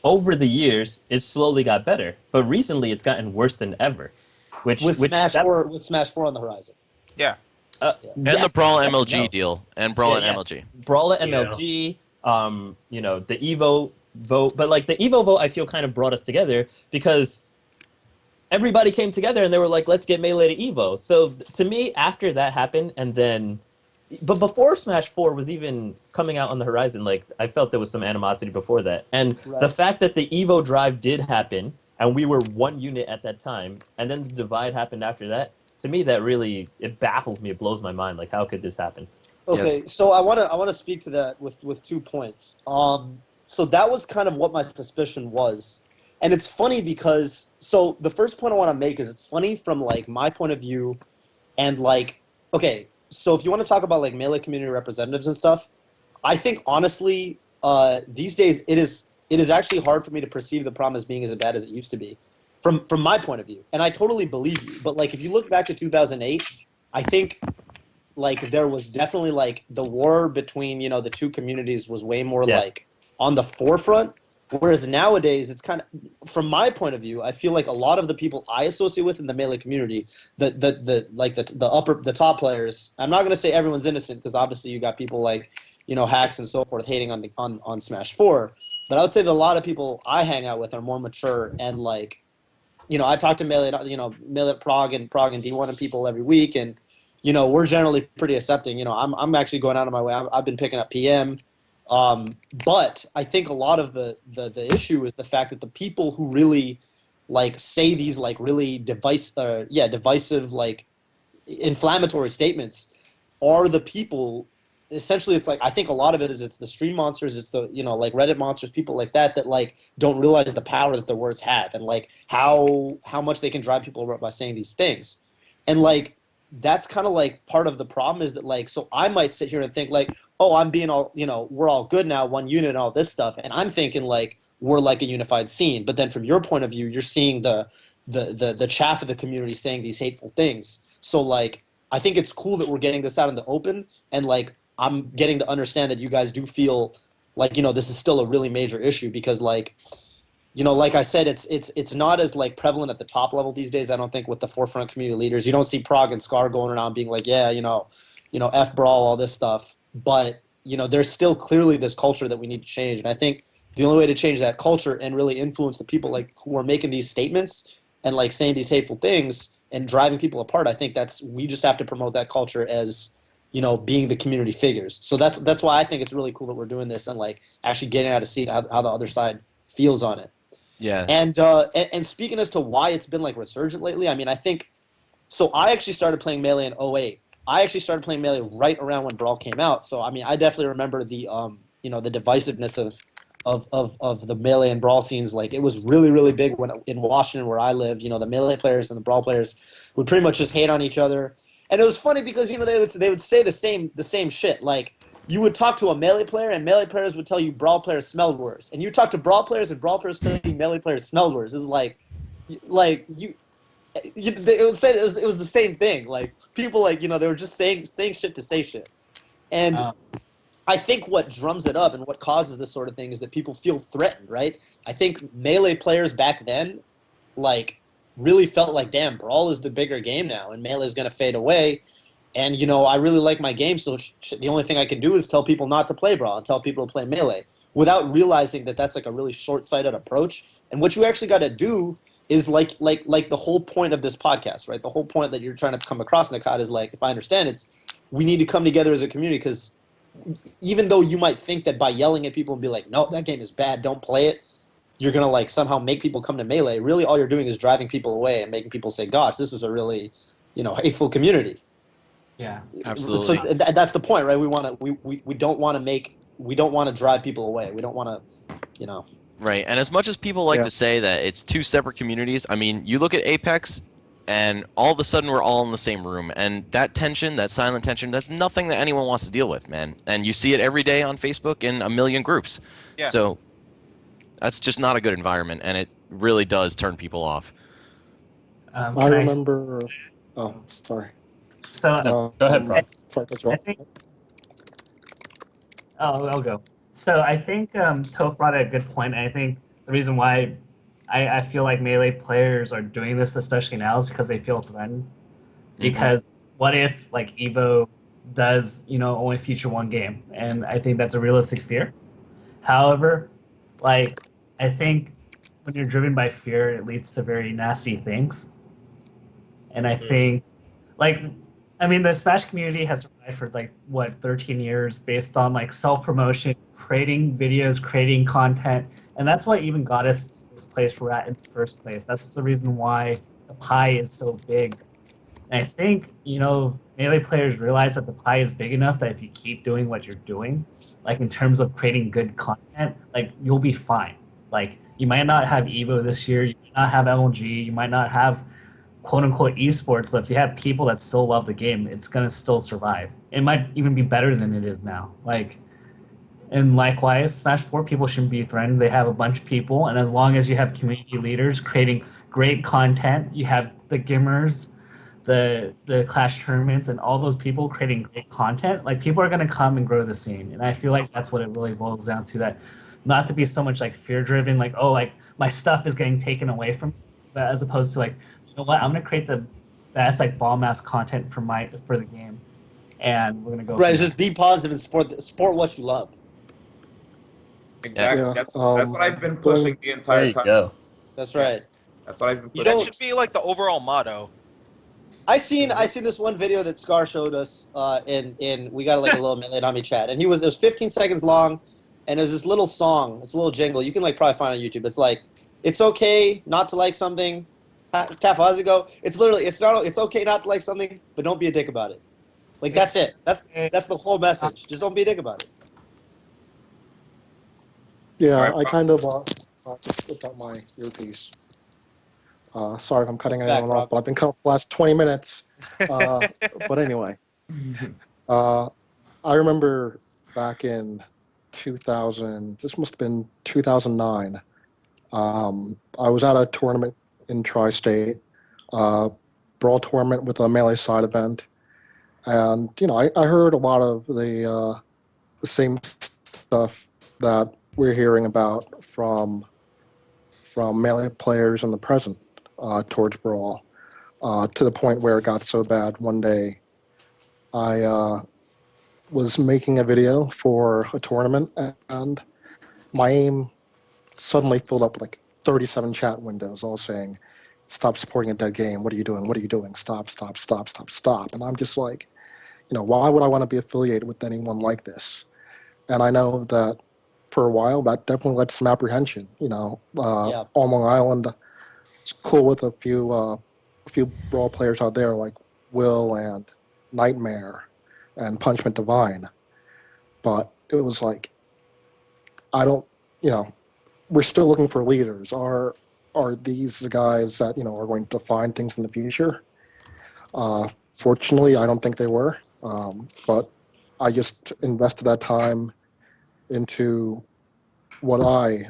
over the years, it slowly got better, but recently it's gotten worse than ever. With Smash 4 on the horizon. Yeah. And the Brawl MLG deal, and Brawl at MLG. Brawl at MLG, you know, the Evo vote, but like the Evo vote, I feel kind of brought us together because everybody came together and they were like, let's get Melee to Evo. So to me, after that happened, and then, but before Smash 4 was even coming out on the horizon, like I felt there was some animosity before that. And the fact that the Evo drive did happen, and we were one unit at that time, and then the divide happened after that, to me that really, it baffles me, it blows my mind. Like, how could this happen? Okay, so I wanna speak to that with 2 points. So that was kind of what my suspicion was. And it's funny because, so the first point I want to make is it's funny from like my point of view, and like, okay, so if you want to talk about like Melee community representatives and stuff, I think honestly, these days it is actually hard for me to perceive the problem as being as bad as it used to be, from my point of view. And I totally believe you. But like if you look back to 2008, I think like there was definitely like the war between, you know, the two communities was way more like on the forefront. Whereas nowadays, it's kind of, from my point of view, I feel like a lot of the people I associate with in the Melee community, the top players. I'm not going to say everyone's innocent because obviously you got people like, you know, hacks and so forth hating on Smash 4. But I would say that a lot of people I hang out with are more mature and like, you know, I talk to Melee, you know, Melee Prague and D1 and people every week, and you know, we're generally pretty accepting. You know, I'm actually going out of my way. I've been picking up PM. But I think a lot of the issue is the fact that the people who really like say these like really divisive like inflammatory statements are the people. Essentially, it's like I think a lot of it is it's the stream monsters, it's the, you know, like Reddit monsters, people like that like don't realize the power that their words have, and like how much they can drive people by saying these things, and like that's kind of like part of the problem is that like, so I might sit here and think like, oh, I'm being all, you know, we're all good now, one unit and all this stuff. And I'm thinking like, we're like a unified scene. But then from your point of view, you're seeing the chaff of the community saying these hateful things. So like, I think it's cool that we're getting this out in the open. And like, I'm getting to understand that you guys do feel like, you know, this is still a really major issue because like, you know, like I said, it's not as like prevalent at the top level these days. I don't think with the forefront community leaders, you don't see Prague and Scar going around being like, yeah, you know, F Brawl, all this stuff. But you know, there's still clearly this culture that we need to change, and I think the only way to change that culture and really influence the people like who are making these statements and like saying these hateful things and driving people apart, I think we just have to promote that culture as, you know, being the community figures. So that's why I think it's really cool that we're doing this and like actually getting out to see how the other side feels on it. Yeah. And speaking as to why it's been like resurgent lately, I mean, I think so. I actually started playing Melee in 2008. I actually started playing Melee right around when Brawl came out. So I mean, I definitely remember the you know, the divisiveness of the Melee and Brawl scenes. Like it was really, really big when in Washington where I live. You know, the Melee players and the Brawl players would pretty much just hate on each other. And it was funny because, you know, they would say the same shit. Like you would talk to a Melee player and Melee players would tell you Brawl players smelled worse. And you talk to Brawl players and Brawl players tell you Melee players smelled worse. It's like it was the same thing. Like people, like, you know, they were just saying shit to say shit. And I think what drums it up and what causes this sort of thing is that people feel threatened, right? I think Melee players back then, like, really felt like, damn, Brawl is the bigger game now, and Melee is going to fade away. And, you know, I really like my game, so the only thing I can do is tell people not to play Brawl and tell people to play Melee without realizing that that's like a really short-sighted approach. And what you actually got to do is like the whole point of this podcast, right? The whole point that you're trying to come across, NAKAT, is like, if I understand, it's we need to come together as a community, because even though you might think that by yelling at people and be like, no, that game is bad, don't play it, you're going to like somehow make people come to Melee, really all you're doing is driving people away and making people say, gosh, this is a really, you know, hateful community. Yeah, absolutely. So that's the point, right? We don't want to drive people away. We don't want to, you know. Right, and as much as people like to say that it's two separate communities, I mean, you look at Apex, and all of a sudden we're all in the same room, and that tension, that silent tension, that's nothing that anyone wants to deal with, man. And you see it every day on Facebook in a million groups. Yeah. So that's just not a good environment, and it really does turn people off. I Can I? remember. Oh, sorry. So No, go ahead, I, Brock. Sorry, cut you I off. think I'll go. So I think Toph brought a good point. And I think the reason why I feel like Melee players are doing this, especially now, is because they feel threatened. Because what if like Evo does, only feature one game? And I think that's a realistic fear. However, like I think when you're driven by fear, it leads to very nasty things. And I think, like, I mean, the Smash community has survived for like what 13 years based on like self promotion, creating videos, creating content, and that's what even got us to this place we're at in the first place. That's the reason why the pie is so big. And I think melee players realize that the pie is big enough that if you keep doing what you're doing, like in terms of creating good content, like you'll be fine. Like you might not have Evo this year, you might not have LG, you might not have quote unquote esports, but if you have people that still love the game, it's gonna still survive. It might even be better than it is now. And likewise, Smash 4 people shouldn't be threatened. They have a bunch of people, and as long as you have community leaders creating great content, you have the gimmers, the Clash tournaments, and all those people creating great content, like people are gonna come and grow the scene. And I feel like that's what it really boils down to. That not to be so much like fear driven, like oh like my stuff is getting taken away from me, but as opposed to like you know what I'm gonna create the best like ball mass content for the game, and we're gonna go. Right, From it's there. just be positive and support what you love. Exactly. Yeah. That's what I've been Going. pushing the There entire you time. go. That's Yeah, right. that's what I've been You That pushing. don't. should be like the overall motto. I seen this one video that Scar showed us in we got like a little Melee Nami chat, and it was 15 seconds long, and it was this little song. It's a little jingle. You can like probably find it on YouTube. It's like it's okay not to like something. Taff, how's it go? It's literally it's okay not to like something, but don't be a dick about it. Like that's it. That's the whole message. Just don't be a dick about it. Yeah, All right, I kind of just whipped out my earpiece. Sorry if I'm cutting Welcome back, anyone off, Brock. but I've been cut off the last 20 minutes. But anyway, uh, I remember back in 2000, this must have been 2009. I was at a tournament in Tri-State, brawl tournament with a melee side event, and I heard a lot of the same stuff that we're hearing about from melee players in the present towards brawl, to the point where it got so bad one day I was making a video for a tournament, and my aim suddenly filled up with like 37 chat windows all saying, "Stop supporting a dead game. What are you doing? What are you doing? Stop, stop, stop, stop, stop." And I'm just like, why would I want to be affiliated with anyone like this? And I know that for a while that definitely led to some apprehension. Yeah. On Long Island, it's cool with a few brawl players out there like Will and Nightmare and Punishment Divine, but it was like, I don't, we're still looking for leaders. Are these the guys that are going to define things in the future? Fortunately, I don't think they were, but I just invested that time into what I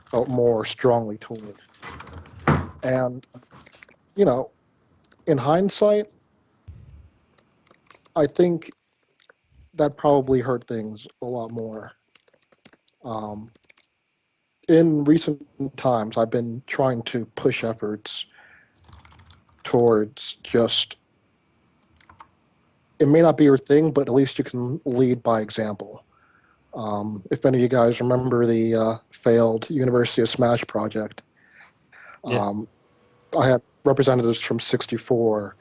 felt more strongly toward. And in hindsight, I think that probably hurt things a lot more. Um, in recent times, I've been trying to push efforts towards just, it may not be your thing, but at least you can lead by example. If any of you guys remember the failed University of Smash project, Yeah. I had representatives from 64,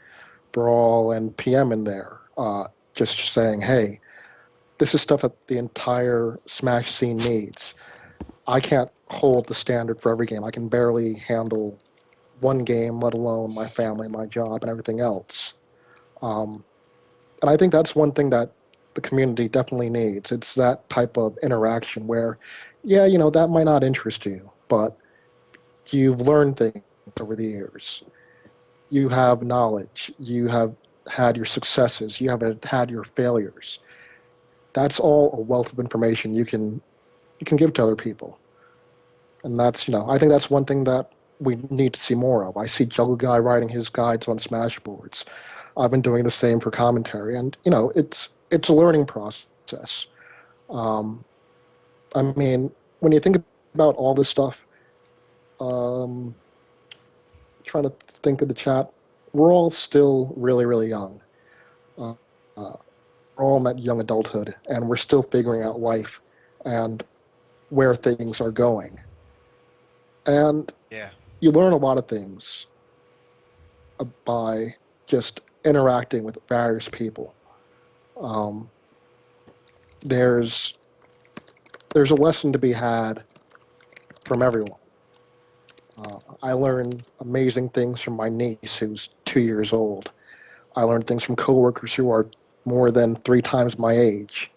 Brawl, and PM in there, just saying, hey, this is stuff that the entire Smash scene needs. I can't hold the standard for every game. I can barely handle one game, let alone my family, my job, and everything else. And I think that's one thing that the community definitely needs. It's that type of interaction where, yeah, that might not interest you, but you've learned things over the years. You have knowledge. You have had your successes. You have had your failures. That's all a wealth of information you can give to other people. And that's, I think that's one thing that we need to see more of. I see Juggle Guy writing his guides on Smash boards. I've been doing the same for commentary, and it's a learning process. Um, I mean, when you think about all this stuff, um, trying to think of the chat, we're all still really, really young. Uh, uh, we're all in that young adulthood, and we're still figuring out life and where things are going. And Yeah. you learn a lot of things by just interacting with various people. Um, there's there's a lesson to be had from everyone. I learned amazing things from my niece, who's 2 years old. I learned things from coworkers who are more than 3 times my age.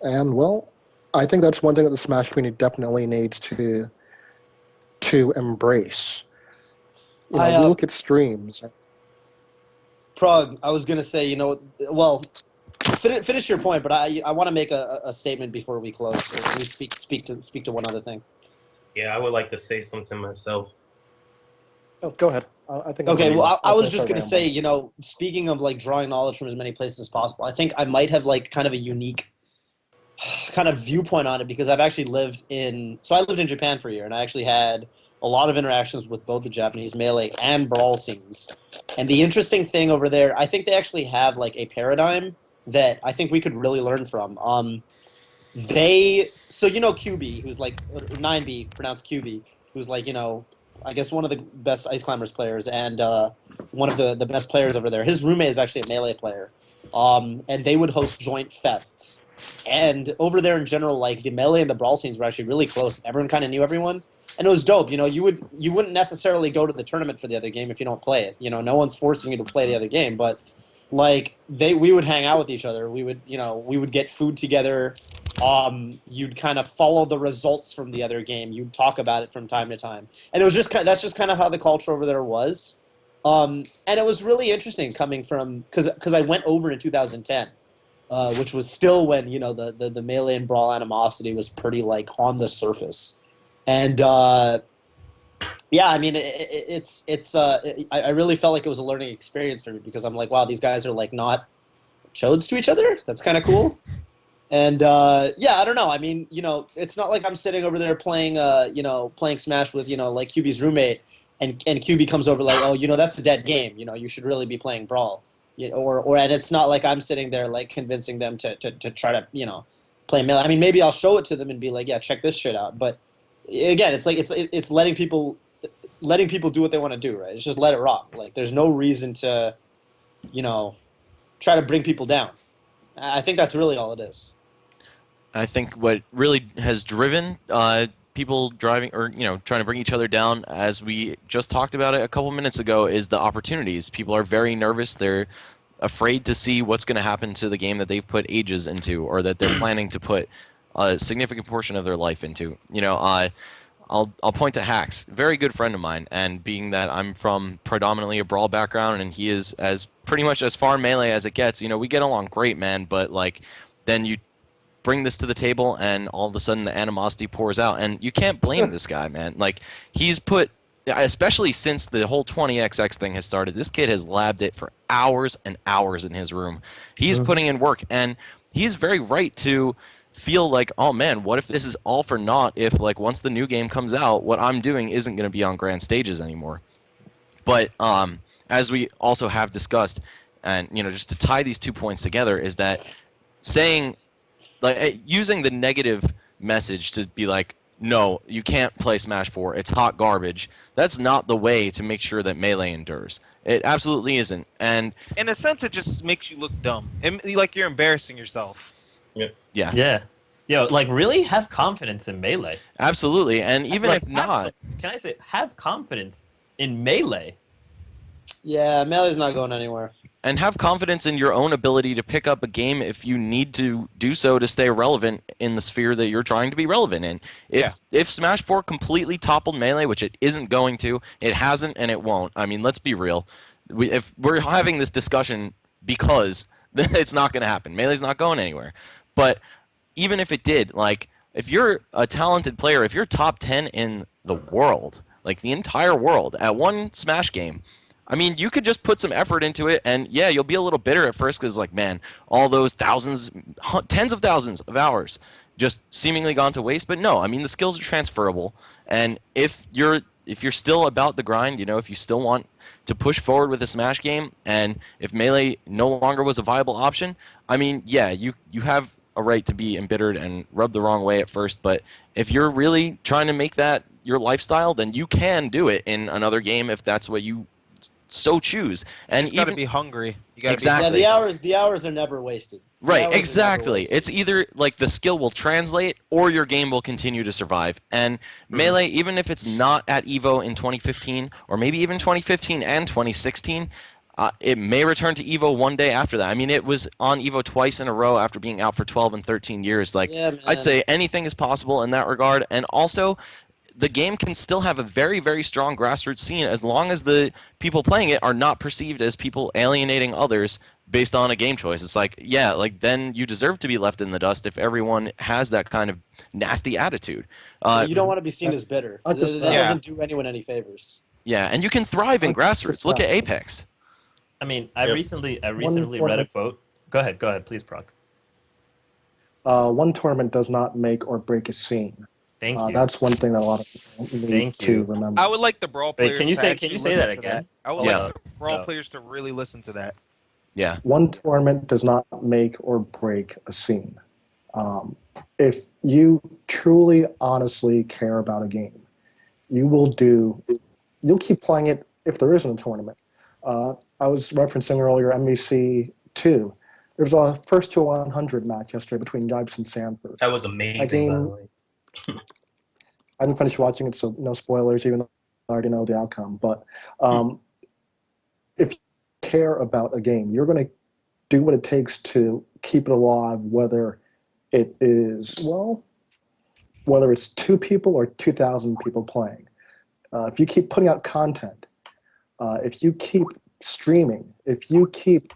And well, I think that's one thing that the Smash community definitely needs to embrace. We look at streams. Prague, I was gonna say, well, finish your point, but I want to make a statement before we close. Or we speak to one other thing. Yeah, I would like to say something myself. Oh, go ahead. I think. Okay, well, I was just going gonna say, speaking of like drawing knowledge from as many places as possible, I think I might have like kind of a unique kind of viewpoint on it because I've actually lived in Japan for a year, and I actually had a lot of interactions with both the Japanese Melee and Brawl scenes. And the interesting thing over there, I think they actually have like a paradigm that I think we could really learn from. QB, who's like 9B, pronounced QB, who's like, I guess one of the best Ice Climbers players and one of the best players over there. His roommate is actually a Melee player. And they would host joint fests. And over there in general, like the Melee and the Brawl scenes were actually really close. Everyone kind of knew everyone. And it was dope. You wouldn't necessarily go to the tournament for the other game if you don't play it. No one's forcing you to play the other game, but like we would hang out with each other. We would get food together. You'd kind of follow the results from the other game. You'd talk about it from time to time, and it was that's just kind of how the culture over there was. And it was really interesting coming from because I went over in 2010, which was still when the Melee and Brawl animosity was pretty like on the surface, and yeah, I mean I really felt like it was a learning experience for me because I'm like, wow, these guys are like not chodes to each other. That's kind of cool. And yeah, I don't know. I mean, it's not like I'm sitting over there playing, playing Smash with, like QB's roommate, and QB comes over like, oh, that's a dead game. You should really be playing Brawl. And it's not like I'm sitting there like convincing them to try to play Melee. I mean, maybe I'll show it to them and be like, yeah, check this shit out. But again, it's like it's letting people do what they want to do, right? It's just let it rock. Like there's no reason to, try to bring people down. I think that's really all it is. I think what really has driven people driving or trying to bring each other down, as we just talked about it a couple minutes ago, is the opportunities. People are very nervous. They're afraid to see what's going to happen to the game that they've put ages into, or that they're planning to put a significant portion of their life into. I'll point to Hacks, very good friend of mine, and being that I'm from predominantly a Brawl background and he is as pretty much as far Melee as it gets, we get along great, man, but like then you bring this to the table and all of a sudden the animosity pours out, and you can't blame this guy, man. Like he's put, especially since the whole 20XX thing has started, this kid has labbed it for hours and hours in his room. He's putting in work, and he's very right to feel like, oh man, what if this is all for naught if like once the new game comes out, what I'm doing isn't going to be on grand stages anymore. But as we also have discussed, and just to tie these 2 points together, is that saying, like, using the negative message to be like, no, you can't play Smash 4, it's hot garbage, that's not the way to make sure that Melee endures. It absolutely isn't. And in a sense, it just makes you look dumb. Like you're embarrassing yourself. Yeah. Yeah. Yo, like really have confidence in Melee. Absolutely. And even if not, can I say have confidence in Melee? Yeah, Melee's not going anywhere. And have confidence in your own ability to pick up a game if you need to do so to stay relevant in the sphere that you're trying to be relevant in. If Smash 4 completely toppled Melee, which it isn't going to, it hasn't and it won't. I mean, let's be real. If we're having this discussion because it's not going to happen. Melee's not going anywhere. But even if it did, like, if you're a talented player, if you're top 10 in the world, like the entire world at one Smash game, I mean, you could just put some effort into it, and yeah, you'll be a little bitter at first because, like, man, all those thousands, tens of thousands of hours just seemingly gone to waste. But no, I mean, the skills are transferable, and if you're still about the grind, if you still want to push forward with a Smash game, and if Melee no longer was a viable option, I mean, yeah, you have a right to be embittered and rubbed the wrong way at first, but if you're really trying to make that your lifestyle, then you can do it in another game if that's what you so choose. You And just got to even be hungry. You got to Exactly. be Yeah, hungry. the hours are never wasted. The right, hours are never exactly. wasted. It's either like the skill will translate or your game will continue to survive. And Melee, even if it's not at Evo in 2015 or maybe even 2015 and 2016, it may return to Evo one day after that. I mean, it was on Evo twice in a row after being out for 12 and 13 years. Like, Yeah, man. I'd say anything is possible in that regard. And also, the game can still have a very, very strong grassroots scene as long as the people playing it are not perceived as people alienating others based on a game choice. It's like, yeah, like then you deserve to be left in the dust if everyone has that kind of nasty attitude. You don't want to be seen as bitter. I That just- doesn't do anyone any favors. Yeah, and you can thrive in I grassroots. just- Look at Apex. I mean, I Yep. recently One read a quote. Go ahead, please, Proc. One tournament does not make or break a scene. Thank you. That's one thing that a lot of people need Thank to you. remember. I would like the Brawl Wait, players can you to say actually that listen to again? I would Yeah. like the Brawl No. players to really listen to that. Yeah. One tournament does not make or break a scene. If you truly, honestly care about a game, you'll keep playing it if there isn't a tournament. I was referencing earlier MVC 2. There's a first to 100 match yesterday between Yipes and Sanford. That was amazing, by the way. I haven't finished watching it, so no spoilers, even though I already know the outcome. But if you care about a game, you're going to do what it takes to keep it alive, whether it's 2 people or 2,000 people playing. If you keep putting out content, if you keep streaming, if you keep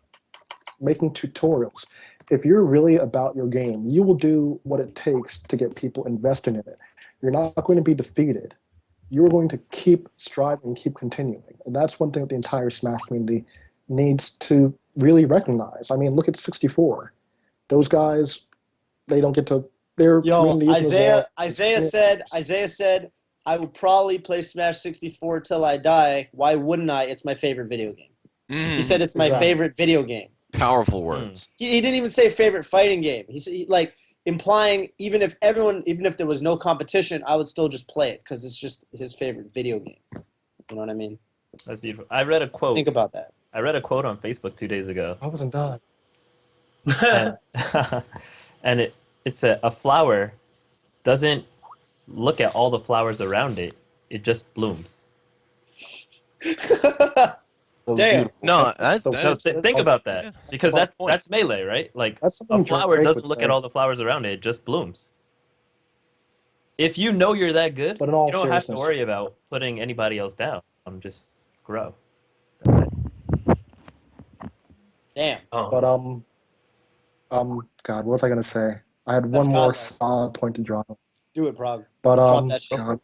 making tutorials, if you're really about your game, you will do what it takes to get people invested in it. You're not going to be defeated. You're going to keep striving, keep continuing. And that's one thing that the entire Smash community needs to really recognize. I mean, look at 64. Those guys, they don't get to. Their community isn't as Isaiah said, I will probably play Smash 64 till I die. Why wouldn't I? It's my favorite video game. He said it's my Exactly. favorite video game. Powerful words. He didn't even say favorite fighting game. He said, like, implying even if there was no competition, I would still just play it because it's just his favorite video game. You know what I mean? That's beautiful. I read a quote. Think about that. I read a quote on Facebook 2 days ago. I wasn't done. and, and it said a flower doesn't look at all the flowers around it. It just blooms. Damn. No, That's the- that So is- think about that, yeah, because that's the point. that's Melee, right? Like That's something a flower Drake doesn't would look say. at all the flowers around it; it just blooms. If you know you're that good, But in all you don't have to seriousness- worry about putting anybody else down. Just grow. That's it. Damn. Oh. But God, what was I gonna say? I had That's one more God, solid point to draw. Do it, Prague. But Drop that shit. God,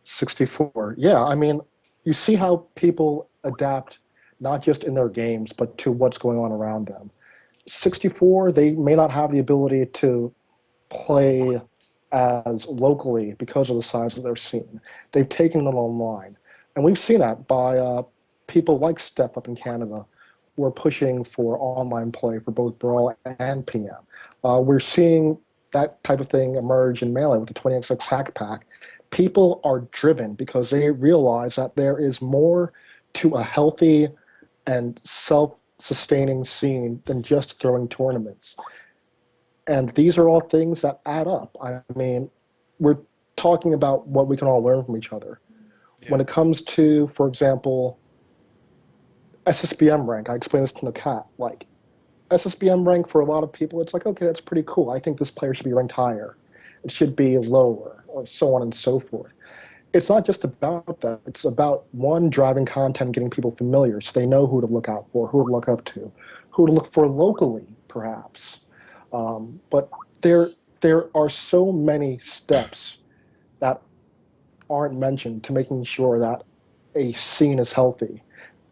64. Yeah, I mean, you see how people adapt not just in their games, but to what's going on around them. 64, they may not have the ability to play as locally because of the size of their scene. They've taken it online, and we've seen that by people like Step Up in Canada, who are pushing for online play for both Brawl and PM. We're seeing that type of thing emerge in Melee with the 20XX Hack Pack. People are driven because they realize that there is more to a healthy and self-sustaining scene than just throwing tournaments. And these are all things that add up. I mean, we're talking about what we can all learn from each other. Yeah. When it comes to, for example, SSBM rank, I explained this to NAKAT, like, SSBM rank for a lot of people, it's like, okay, that's pretty cool. I think this player should be ranked higher. It should be lower, or so on and so forth. It's not just about that. It's about, one, driving content, getting people familiar so they know who to look out for, who to look up to, who to look for locally, perhaps. But there are so many steps that aren't mentioned to making sure that a scene is healthy.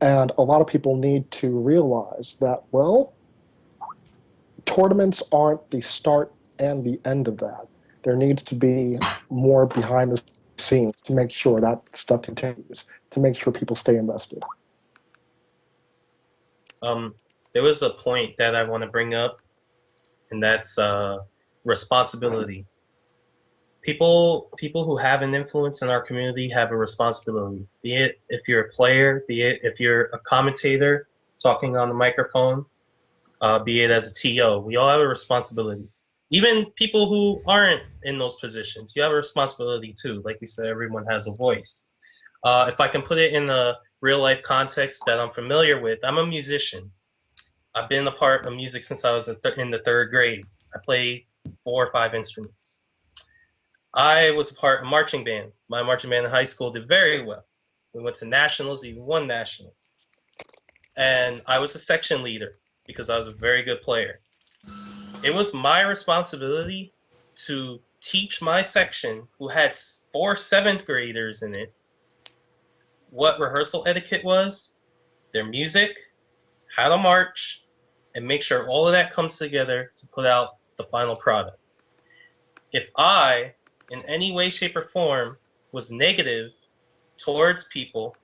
And a lot of people need to realize that, well, tournaments aren't the start and the end of that. There needs to be more behind the scenes to make sure that stuff continues, to make sure people stay invested. Um, there was a point that I want to bring up, and that's responsibility. People who have an influence in our community have a responsibility. Be it if you're a player, be it if you're a commentator talking on the microphone, be it as a TO. We all have a responsibility. Even people who aren't in those positions, you have a responsibility too. Like we said, everyone has a voice. If I can put it in the real life context that I'm familiar with, I'm a musician. I've been a part of music since I was in the third grade. I play 4 or 5 instruments. I was a part of marching band. My marching band in high school did very well. We went to nationals, even won nationals. And I was a section leader because I was a very good player. It was my responsibility to teach my section, who had 4 7th graders in it, what rehearsal etiquette was, their music, how to march, and make sure all of that comes together to put out the final product. If I, in any way, shape, or form, was negative towards people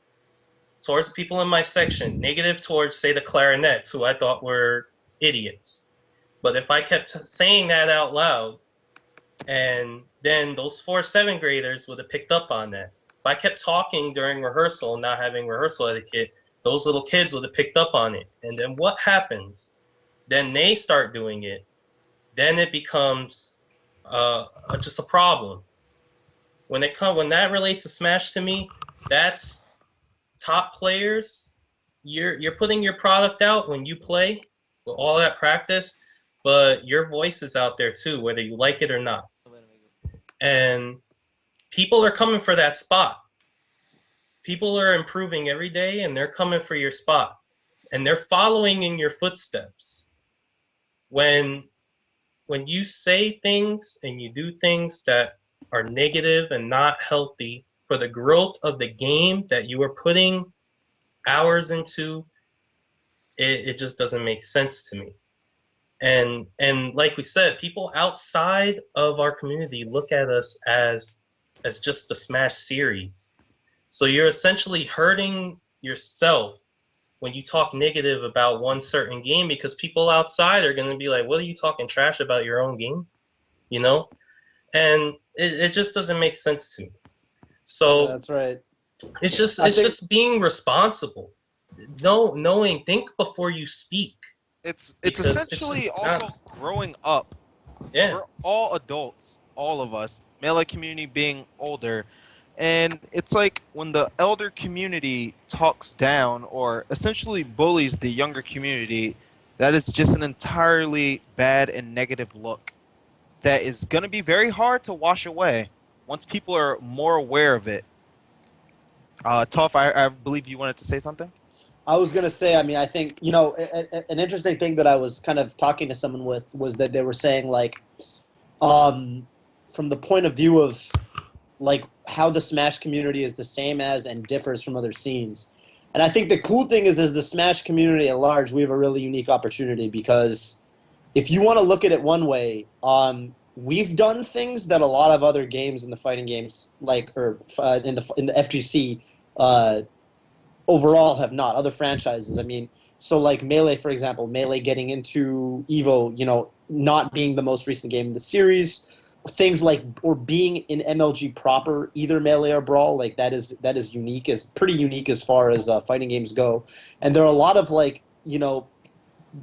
in my section, negative towards, say, the clarinets, who I thought were idiots. But if I kept saying that out loud, and then those 4 7th graders would have picked up on that. If I kept talking during rehearsal, not having rehearsal etiquette, those little kids would have picked up on it. And then what happens? Then they start doing it. Then it becomes just a problem. When that relates to Smash to me, that's top players. You're putting your product out when you play with all that practice, but your voice is out there too, whether you like it or not. And people are coming for that spot. People are improving every day, and they're coming for your spot, and they're following in your footsteps. When you say things and you do things that are negative and not healthy for the growth of the game that you are putting hours into, it just doesn't make sense to me. And like we said, people outside of our community look at us as just the Smash series. So you're essentially hurting yourself when you talk negative about one certain game, because people outside are going to be like, what are you talking trash about your own game? You know? And it just doesn't make sense to me. So That's right. it's just being responsible. Think before you speak. It's Because essentially it's also not- growing up. Yeah. We're all adults, all of us, melee community being older. And it's like when the elder community talks down or essentially bullies the younger community, that is just an entirely bad and negative look that is going to be very hard to wash away once people are more aware of it. Toph, I believe you wanted to say something? I was gonna say, I mean, I think an interesting thing that I was kind of talking to someone with was that they were saying like, from the point of view of like how the Smash community is the same as and differs from other scenes, and I think the cool thing is the Smash community at large, we have a really unique opportunity because if you want to look at it one way, we've done things that a lot of other games in the fighting games, like or in the FGC. Overall have not. Other franchises, I mean, so like Melee, for example, Melee getting into Evo, not being the most recent game in the series, things like or being in MLG proper, either Melee or Brawl, like that is unique, is pretty unique as far as fighting games go, and there are a lot of like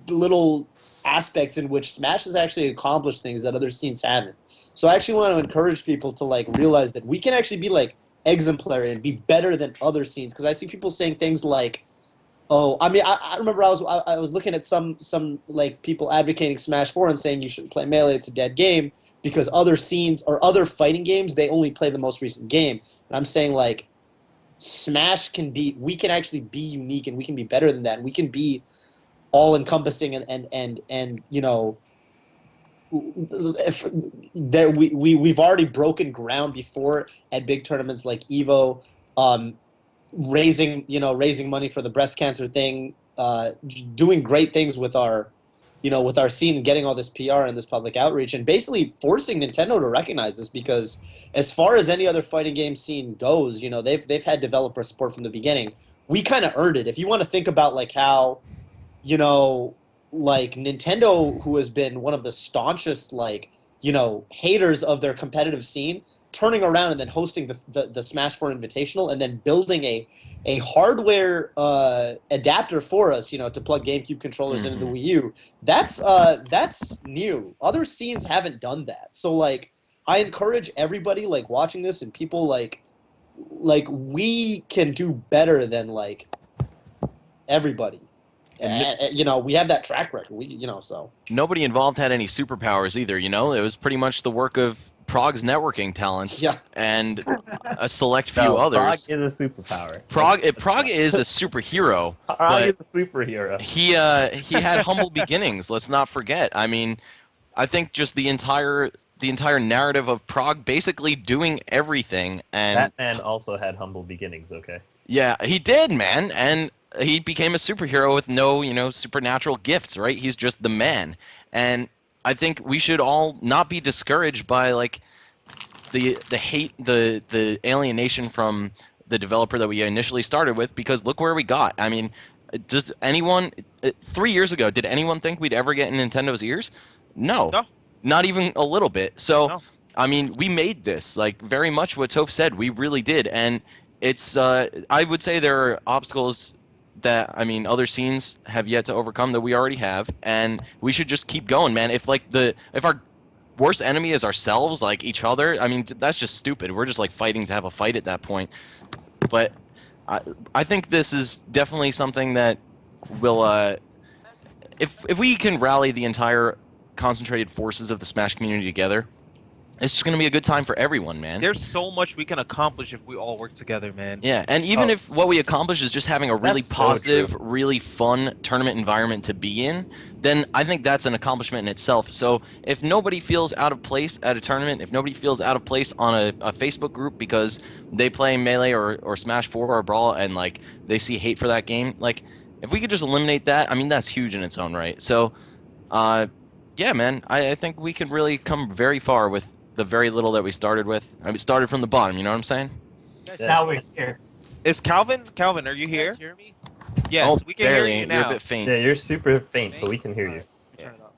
little aspects in which Smash has actually accomplished things that other scenes haven't. So I actually want to encourage people to like realize that we can actually be like exemplary and be better than other scenes, because I see people saying things like, "Oh, I mean, I remember I was looking at some like people advocating Smash 4 and saying you shouldn't play Melee, it's a dead game because other scenes or other fighting games they only play the most recent game." And I'm saying like, we can actually be unique and we can be better than that. And we can be all encompassing and if there we've already broken ground before at big tournaments like Evo, raising money for the breast cancer thing, doing great things with our with our scene and getting all this PR and this public outreach, and basically forcing Nintendo to recognize this, because as far as any other fighting game scene goes, they've had developer support from the beginning. We kind of earned it. If you want to think about like how, you know, like Nintendo, who has been one of the staunchest haters of their competitive scene, turning around and then hosting the Smash 4 Invitational, and then building a hardware adapter for us, to plug GameCube controllers into the Wii U. That's new. Other scenes haven't done that. So like, I encourage everybody like watching this and people like we can do better than like everybody. We have that track record. So Nobody involved had any superpowers either. It was pretty much the work of Prog's networking talents and a select few No, others. Prague is a superpower. Prague is a superhero. Prague is a superhero. He had humble beginnings. Let's not forget. I mean, I think just the entire narrative of Prague basically doing everything, and That man also had humble beginnings. Okay. yeah, he did, man, and he became a superhero with no, supernatural gifts, right? He's just the man. And I think we should all not be discouraged by like the hate, the alienation from the developer that we initially started with, because look where we got. I mean, does anyone 3 years ago, did anyone think we'd ever get in Nintendo's ears? No. Not even a little bit. So, No. I mean, we made this, like, very much what Toph said. We really did. And it's, I would say there are obstacles that, I mean, other scenes have yet to overcome that we already have. And we should just keep going, man. If our worst enemy is ourselves, like each other, I mean, that's just stupid. We're just, like, fighting to have a fight at that point. But I think this is definitely something that will, if we can rally the entire concentrated forces of the Smash community together, it's just going to be a good time for everyone, man. There's so much we can accomplish if we all work together, man. Yeah, and even if what we accomplish is just having a really That's so positive, true. really fun tournament environment to be in, then I think that's an accomplishment in itself. So if nobody feels out of place at a tournament, if nobody feels out of place on a Facebook group because they play Melee or Smash 4 or Brawl and like they see hate for that game, like if we could just eliminate that, I mean, that's huge in its own right. So, yeah, man, I think we can really come very far with the very little that we started with. I mean, started from the bottom, you know what I'm saying? Now we're here. Is Calvin, are you here? Hear me? Yes, Oh, we can barely. hear you now. You're a bit faint. Yeah, you're super faint, but we can hear you. Turn it up.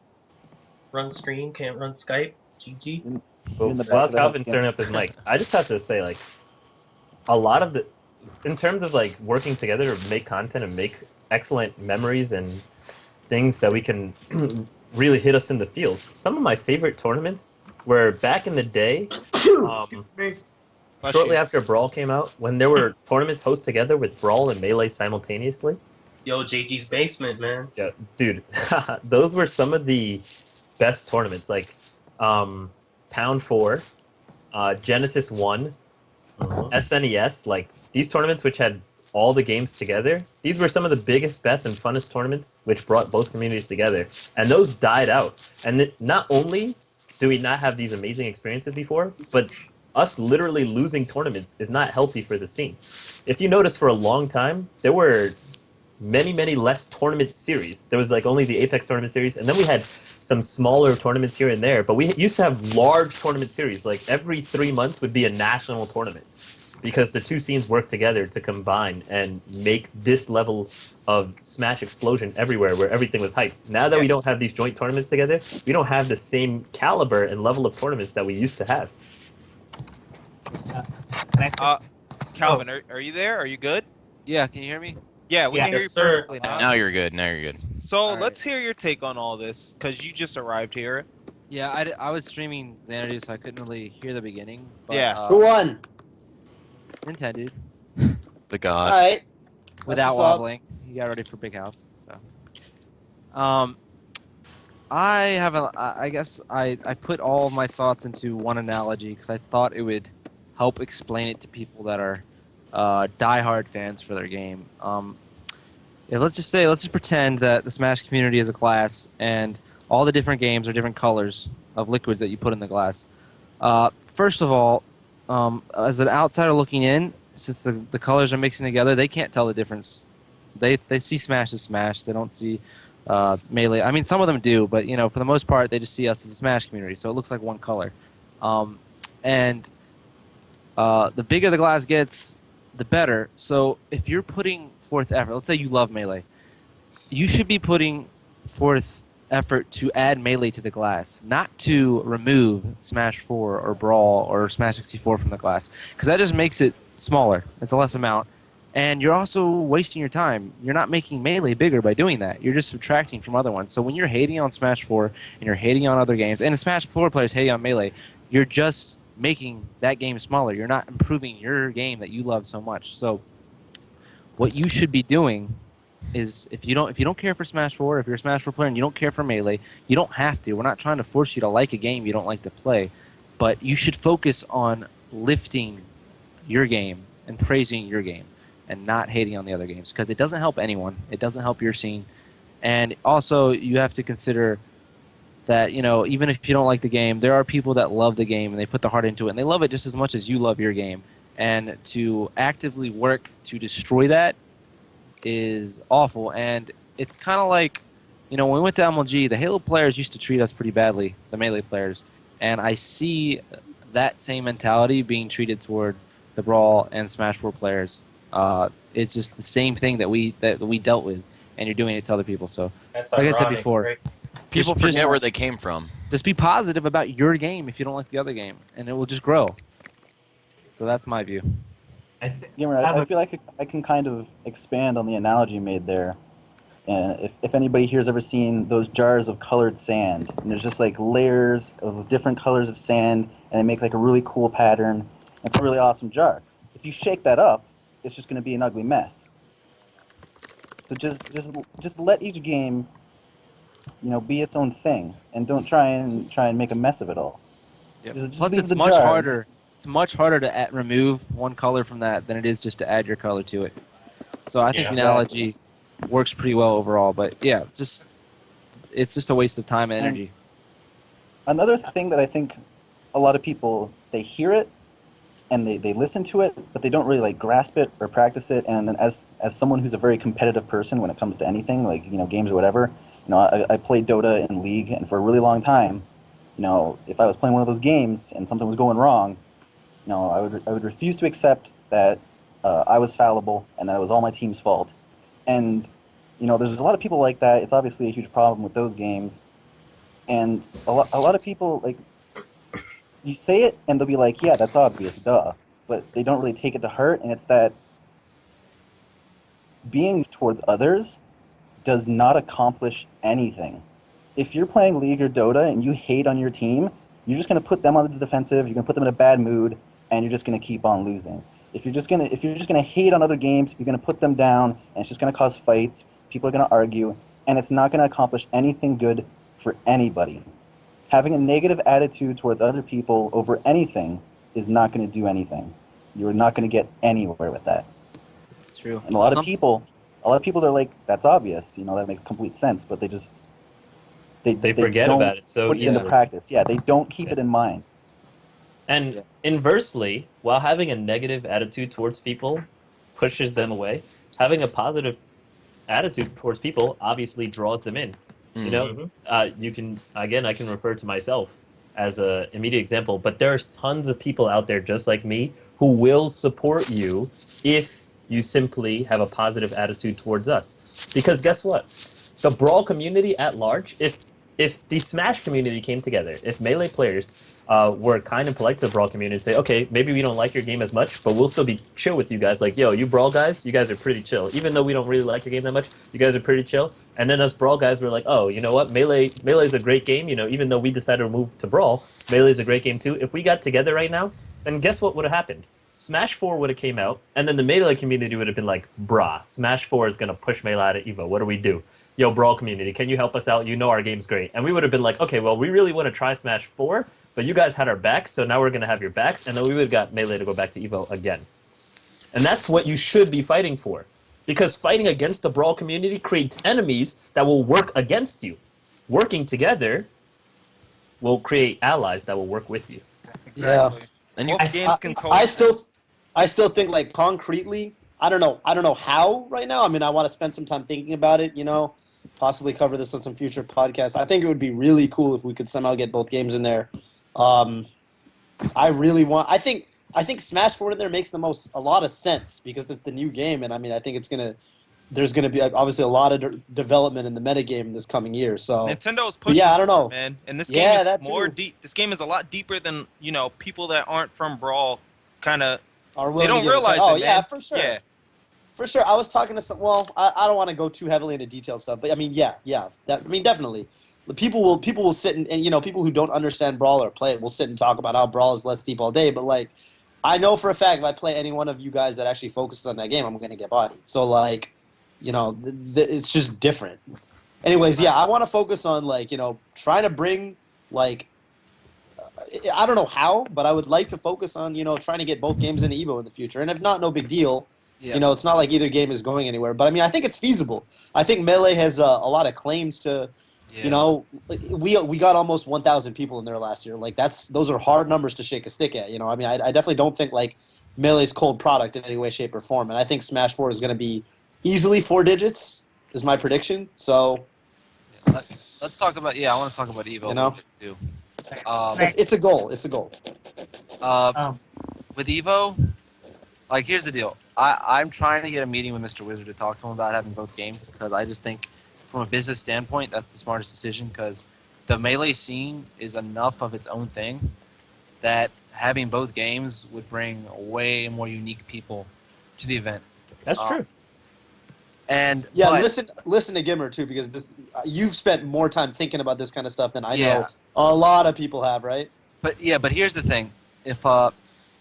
Run stream, can't run Skype. GG. Well, in the back while of the Calvin's house, turning up his mic, I just have to say, like, a lot of in terms of like working together to make content and make excellent memories and things that we can really hit us in the feels. Some of my favorite tournaments were back in the day, shortly after Brawl came out, when there were tournaments hosted together with Brawl and Melee simultaneously. Yo, JG's basement, man. Yeah, dude, those were some of the best tournaments. Like Pound 4, Genesis 1, SNES. Like these tournaments, which had all the games together, these were some of the biggest, best, and funnest tournaments, which brought both communities together. And those died out. And not only do we not have these amazing experiences before, but us literally losing tournaments is not healthy for the scene. If you notice, for a long time, there were many, many less tournament series. There was like only the Apex tournament series, and then we had some smaller tournaments here and there, but we used to have large tournament series. Like every 3 months would be a national tournament, because the two scenes work together to combine and make this level of Smash explosion everywhere, where everything was hyped. Now that we don't have these joint tournaments together, we don't have the same caliber and level of tournaments that we used to have. Calvin, are you there? Are you good? Yeah, can you hear me? Yeah, we can hear Yes, you sir. perfectly now. Now you're good. Now you're good. So All right. let's hear your take on all this, because you just arrived here. Yeah, I was streaming Xanadu, so I couldn't really hear the beginning. But, Yeah. Who won? Nintendo. The All god. right. Without what's up. wobbling. He got ready for Big House. So, I have I guess I put all of my thoughts into one analogy because I thought it would help explain it to people that are diehard fans for their game. Yeah, let's just pretend that the Smash community is a class and all the different games are different colors, of liquids that you put in the glass. First of all, as an outsider looking in, since the colors are mixing together, they can't tell the difference. They see Smash as Smash. They don't see Melee. I mean, some of them do, but for the most part, they just see us as a Smash community. So it looks like one color. And the bigger the glass gets, the better. So if you're putting forth effort, let's say you love Melee, you should be putting forth effort to add Melee to the glass, not to remove Smash 4 or Brawl or Smash 64 from the glass, because that just makes it smaller. It's a less amount. And you're also wasting your time. You're not making Melee bigger by doing that. You're just subtracting from other ones. So when you're hating on Smash 4 and you're hating on other games, and the Smash 4 players hating on Melee, you're just making that game smaller. You're not improving your game that you love so much. So what you should be doing is if you don't care for Smash 4, if you're a Smash 4 player and you don't care for Melee, you don't have to. We're not trying to force you to like a game you don't like to play, but you should focus on lifting your game and praising your game and not hating on the other games, because it doesn't help anyone. It doesn't help your scene. And also you have to consider that, even if you don't like the game, there are people that love the game and they put their heart into it and they love it just as much as you love your game. And to actively work to destroy that is awful. And it's kind of like, when we went to MLG, the Halo players used to treat us pretty badly, the Melee players. And I see that same mentality being treated toward the Brawl and Smash 4 players. It's just the same thing that we dealt with, and you're doing it to other people. So, That's like I said ironic, before, right? People just- forget where they came from. just be positive about your game if you don't like the other game, and it will just grow. So that's my view. Gamer, I feel like I can kind of expand on the analogy you made there. And if anybody here's ever seen those jars of colored sand, and there's just like layers of different colors of sand, and they make like a really cool pattern. It's a really awesome jar. If you shake that up, it's just going to be an ugly mess. So just let each game, be its own thing, and don't try and make a mess of it all. Yep. Just Plus, leave it's the much jar. harder. It's much harder to remove one color from that than it is just to add your color to it. So I think Yeah. the analogy works pretty well overall. But yeah, it's just a waste of time and energy. Another thing that I think a lot of people, they hear it and they listen to it, but they don't really like grasp it or practice it. And then as someone who's a very competitive person when it comes to anything, like games or whatever, I played Dota in League, and for a really long time, if I was playing one of those games and something was going wrong, I would refuse to accept that I was fallible and that it was all my team's fault. And there's a lot of people like that. It's obviously a huge problem with those games. And a lot of people, like, you say it and they'll be like, yeah, that's obvious, duh. But they don't really take it to heart, and it's that being towards others does not accomplish anything. If you're playing League or Dota and you hate on your team, you're just going to put them on the defensive, you're going to put them in a bad mood, and you're just going to keep on losing. If you're just going to hate on other games, you're going to put them down, and it's just going to cause fights, people are going to argue, and it's not going to accomplish anything good for anybody. Having a negative attitude towards other people over anything is not going to do anything. You're not going to get anywhere with that. True. And a lot of people are like, that's obvious, that makes complete sense, but they just They forget don't about it so put it into easily. practice. Yeah, they don't keep it in mind. And inversely, while having a negative attitude towards people pushes them away, having a positive attitude towards people obviously draws them in. You can, again, I can refer to myself as an immediate example, but there's tons of people out there just like me who will support you if you simply have a positive attitude towards us. Because guess what? The Brawl community at large, if the Smash community came together, if Melee players were kind and polite to the Brawl community and say, okay, maybe we don't like your game as much, but we'll still be chill with you guys. Like, yo, you Brawl guys, you guys are pretty chill. Even though we don't really like your game that much, you guys are pretty chill. And then us Brawl guys were like, oh, you know what? Melee's a great game. Even though we decided to move to Brawl, Melee's a great game too. If we got together right now, then guess what would have happened? Smash 4 would have came out, and then the Melee community would have been like, brah, Smash 4 is going to push Melee out of EVO. What do we do? Yo, Brawl community, can you help us out? Our game's great. And we would have been like, okay, well, we really want to try Smash 4, but you guys had our backs, so now we're going to have your backs, and then we would have got Melee to go back to EVO again. And that's what you should be fighting for. Because fighting against the Brawl community creates enemies that will work against you. Working together will create allies that will work with you. Yeah. And you Both games can I still, coexist. I still think like concretely. I don't know. I don't know how right now. I mean, I want to spend some time thinking about it. Possibly cover this on some future podcasts. I think it would be really cool if we could somehow get both games in there. Um, I really want. I think Smash Four in there makes a lot of sense because it's the new game, and I mean, I think it's gonna. There's gonna be obviously a lot of development in the metagame this coming year. So Nintendo's but pushing. yeah, I don't for it, know. man. And this Yeah, game that is more too. deep. This game is a lot deeper than people that aren't from Brawl. Kind of, Are they willing to don't give it. realize Oh it, yeah, man. for sure. Yeah. For sure. I was talking to some. Well, I don't want to go too heavily into detailed stuff, but I mean, yeah. Definitely. The people will sit and people who don't understand Brawl or play it will sit and talk about how Brawl is less deep all day. But like, I know for a fact if I play any one of you guys that actually focuses on that game, I'm going to get bodied. So like, it's just different. Anyways, yeah, I want to focus on like trying to bring like I don't know how, but I would like to focus on trying to get both games into Evo in the future. And if not, no big deal. Yeah. It's not like either game is going anywhere. But I mean, I think it's feasible. I think Melee has a lot of claims to. We got almost 1,000 people in there last year. Like those are hard numbers to shake a stick at. I mean, I definitely don't think like Melee's cold product in any way, shape, or form. And I think Smash Four is going to be easily 4 digits. Is my prediction. So Let's talk about. Yeah, I want to talk about Evo a little bit too. it's a goal. It's a goal. With Evo, like here's the deal. I'm trying to get a meeting with Mr. Wizard to talk to him about having both games because I just think, from a business standpoint, that's the smartest decision because the Melee scene is enough of its own thing that having both games would bring way more unique people to the event. That's true. And yeah, but, listen to Gimmer too because you've spent more time thinking about this kind of stuff than I Yeah. know a lot of people have, right? But here's the thing: if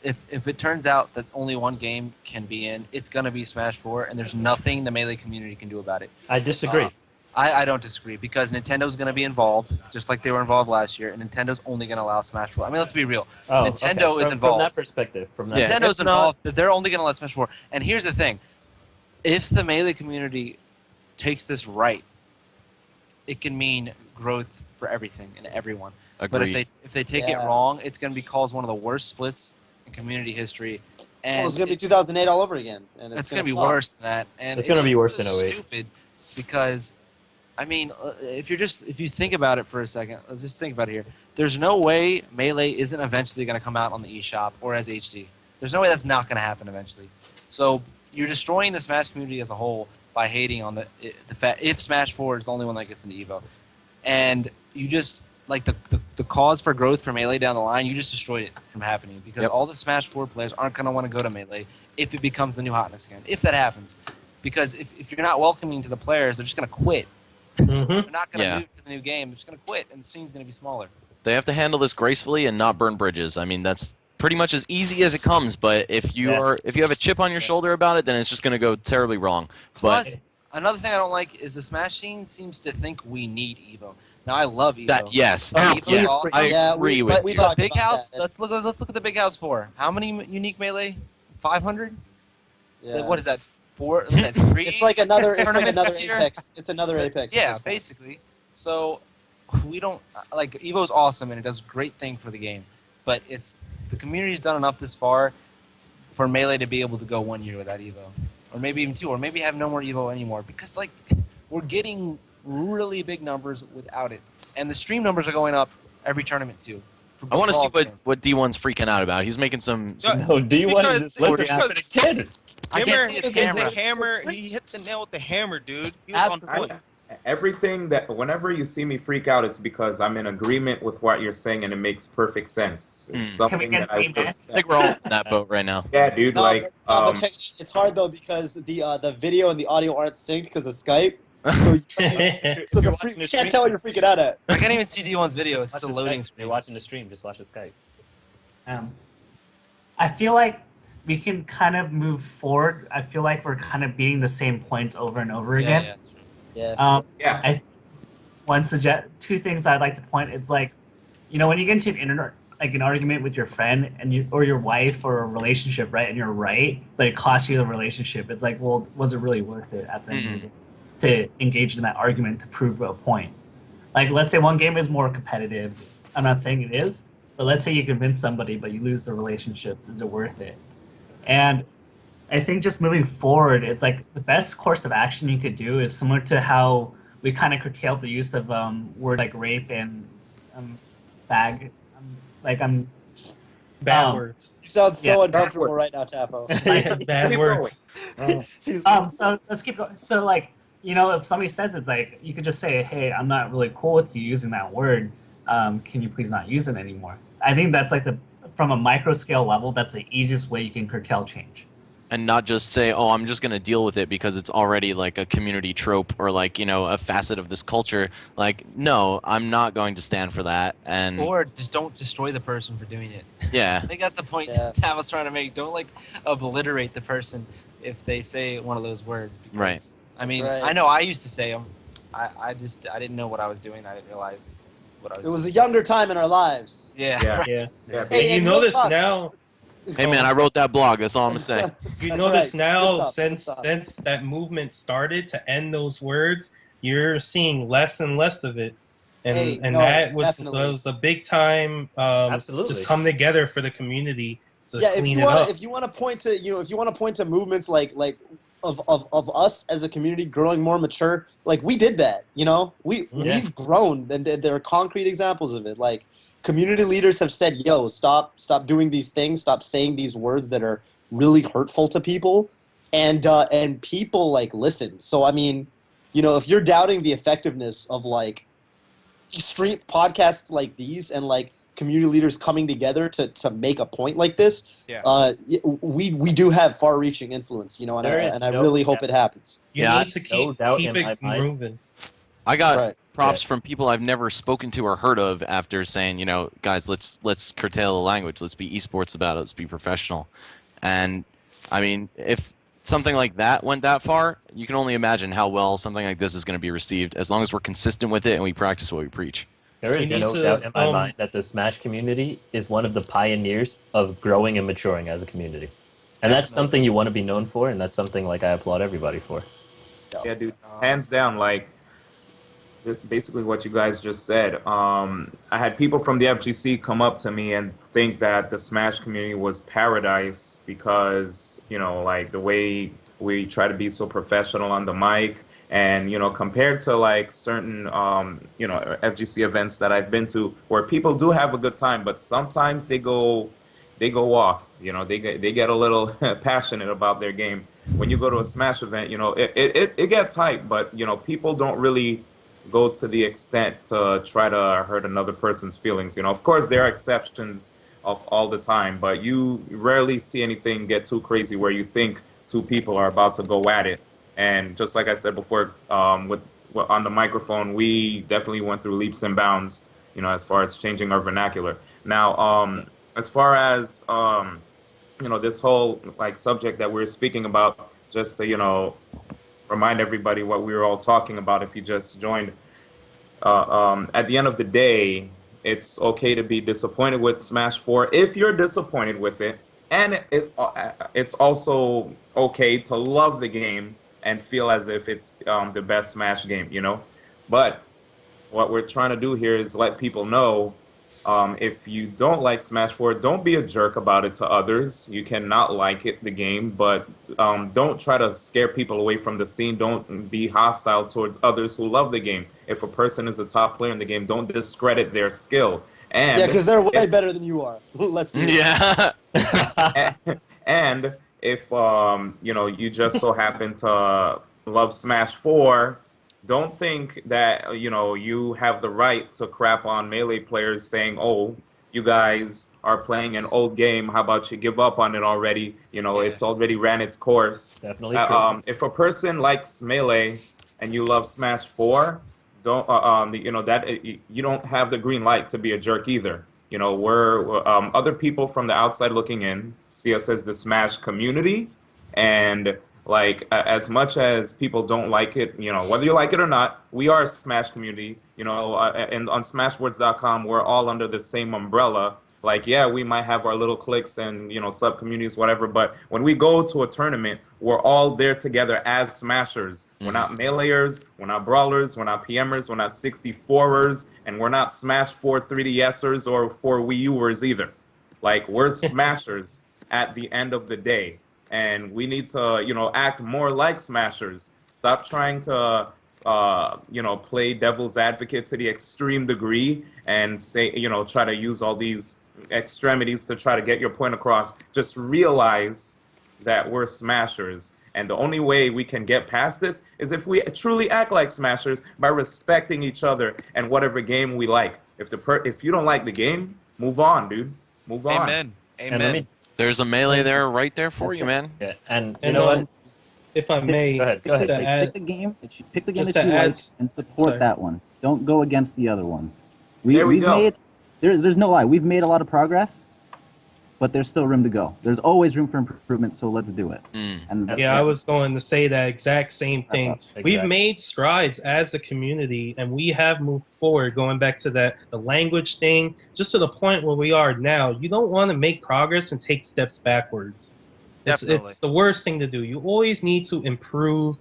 it turns out that only one game can be in, it's gonna be Smash 4, and there's nothing the Melee community can do about it. I disagree. I don't disagree because Nintendo's going to be involved, just like they were involved last year, and Nintendo's only going to allow Smash 4. I mean, let's be real. Nintendo is involved. From that perspective. Nintendo's involved. They're only going to let Smash 4. And here's the thing. If the Melee community takes this right, it can mean growth for everything and everyone. Agreed. But if they take it wrong, it's going to be cause one of the worst splits in community history. And It's going to be 2008 all over again. And it's going to be worse than that. And It's gonna be worse just than 08. stupid because I mean, if you think about it for a second, let's just think about it here. There's no way Melee isn't eventually going to come out on the eShop or as HD. There's no way that's not going to happen eventually. So you're destroying the Smash community as a whole by hating on the fact if Smash 4 is the only one that gets into Evo, and you just like the cause for growth for Melee down the line, you just destroyed it from happening because all the Smash 4 players aren't going to want to go to Melee if it becomes the new hotness again. If that happens, because if you're not welcoming to the players, they're just going to quit. Mm-hmm. They're not going to move to the new game. They're just going to quit, and the scene's going to be smaller. They have to handle this gracefully and not burn bridges. I mean, that's pretty much as easy as it comes. But if you have a chip on your shoulder about it, then it's just going to go terribly wrong. Plus, another thing I don't like is the Smash scene seems to think we need Evo. Now I love Evo. Yes, Evo's awesome. I agree with you. But Big House. Let's look at the Big House 4. How many unique Melee? 500. Yeah, what is that? 4? Is that 3? It's like another tournaments this year? Apex. It's another Apex. at Yeah, this point. basically. So we don't like Evo's awesome and it does a great thing for the game, but the community's done enough this far for Melee to be able to go 1 year without Evo, or maybe even 2, or maybe have no more Evo anymore because like we're getting really big numbers without it, and the stream numbers are going up every tournament too. I want to see what D1's freaking out about. He's making some No, D1 is just listening to the kid. I can't see his camera. The hammer. He hit the nail with the hammer, dude. He was on point. Everything that whenever you see me freak out, it's because I'm in agreement with what you're saying and it makes perfect sense. It's something that I would I think we're all in that boat right now. Yeah, dude. No, like, but check it. It's hard though because the video and the audio aren't synced because of Skype. So you can't tell what you're freaking out at. I can't even see D1's video. It's just a loading You're screen. watching the stream. Just watch the Skype. I feel like we can kind of move forward. I feel like we're kind of beating the same points over and over again. Yeah. Two things I'd like to point. It's like, when you get into an argument with your friend or your wife or a relationship, right? And you're right, but it costs you the relationship. It's like, well, was it really worth it at the end of the day to engage in that argument to prove a point? Like, let's say one game is more competitive, I'm not saying it is, but let's say you convince somebody, but you lose the relationships. Is it worth it? And I think just moving forward, it's like the best course of action you could do is similar to how we kind of curtailed the use of words like rape and bag. Like I'm Bad um, words. You sound so Yeah. uncomfortable right now, Tapo. Yeah, bad Keep words. So let's keep going. So like, if somebody says it's like, you could just say, hey, I'm not really cool with you using that word. Can you please not use it anymore? I think that's like from a micro scale level, that's the easiest way you can curtail change. And not just say, "Oh, I'm just going to deal with it because it's already like a community trope or like, a facet of this culture." Like, no, I'm not going to stand for that. And Or just don't destroy the person for doing it. yeah. I think that's the point Yeah. Tam was trying to make. Don't like obliterate the person if they say one of those words. Because, Right. I mean, right. I know I used to say them. I didn't know what I was doing. I didn't realize what I was It was a doing. younger time in our lives. Yeah. Yeah. right. Yeah. Yeah. Hey, And you and real notice talk. now. Hey man, I wrote that blog. That's all I'm going to say. You That's notice right. now, Good stuff, good since stuff. that movement started to end those words, you're seeing less and less of it, and Hey, no, that was definitely. was a big time. Absolutely. Just come together for the community to Yeah, clean it up. if you want to point to if you want to point to movements like of us as a community growing more mature, like we did that. We've grown, and there are concrete examples of it. Like community leaders have said, "Yo, stop doing these things, stop saying these words that are really hurtful to people," and people like listen. So I mean, if you're doubting the effectiveness of like street podcasts like these and like community leaders coming together to make a point like this, Yeah. we do have far-reaching influence, and There is I no really hope doubt. it happens. You Yeah, need to no doubt in keep my it mind. moving. I got Right. props from people I've never spoken to or heard of after saying, guys, let's curtail the language. Let's be esports about it. Let's be professional. And I mean, if something like that went that far, you can only imagine how well something like this is going to be received as long as we're consistent with it and we practice what we preach. There You is need no to, doubt in my mind that the Smash community is one of the pioneers of growing and maturing as a community. And that's something you want to be known for, and that's something like I applaud everybody for. Yeah, dude. Hands down, like just basically what you guys just said. I had people from the FGC come up to me and think that the Smash community was paradise because, like the way we try to be so professional on the mic and, compared to like certain, FGC events that I've been to where people do have a good time, but sometimes they go off, they get a little passionate about their game. When you go to a Smash event, it gets hype, but, people don't really go to the extent to try to hurt another person's feelings. Of course, there are exceptions of all the time, but you rarely see anything get too crazy where you think two people are about to go at it. And just like I said before, on the microphone, we definitely went through leaps and bounds, as far as changing our vernacular. Now, as far as this whole like subject that we're speaking about, just to remind everybody what we were all talking about if you just joined. At the end of the day, it's okay to be disappointed with Smash 4 if you're disappointed with it. And it's also okay to love the game and feel as if it's the best Smash game, But what we're trying to do here is let people know if you don't like Smash 4, don't be a jerk about it to others. You cannot like the game, but don't try to scare people away from the scene. Don't be hostile towards others who love the game. If a person is a top player in the game, don't discredit their skill. And Yeah, because they're way better than you are. Let's be real. Yeah. and if you just so happen to love Smash 4, don't think that you have the right to crap on Melee players saying, "Oh, you guys are playing an old game. How about you give up on it already? It's already ran its course." Definitely true. If a person likes Melee and you love Smash 4, don't that you don't have the green light to be a jerk either. We're other people from the outside looking in see us as the Smash community, and like as much as people don't like it, whether you like it or not, we are a Smash community. And on Smashboards.com, we're all under the same umbrella. Like, yeah, we might have our little cliques and, you know, sub communities, whatever, but when we go to a tournament, we're all there together as smashers. We're not meleeers, we're not brawlers, we're not PMers, we're not 64ers, and we're not Smash 4 3DSers or 4 Wii Uers either. Like, we're smashers at the end of the day. And we need to, you know, act more like smashers. Stop trying to, you know, play devil's advocate to the extreme degree and say, you know, try to use all these extremities to try to get your point across. Just realize that we're smashers. And the only way we can get past this is if we truly act like smashers by respecting each other and whatever game we like. If you don't like the game, move on, dude. Move on. Amen. And let me, There's a melee there, right there for you, man. yeah, and you And know what? If I may, Go ahead. Go just ahead. to add, Pick the game. Pick the game just that to you add- like and support sorry. that one. Don't go against the other ones. There we we've go. made there's no lie. We've made a lot of progress, but there's still room to go. There's always room for improvement. So let's do it. And that's yeah, I was going to say that exact same thing. Exactly. We've made strides as a community, and we have moved forward. Going back to the language thing, just to the point where we are now. You don't want to make progress and take steps backwards. Definitely. It's the worst thing to do. You always need to improve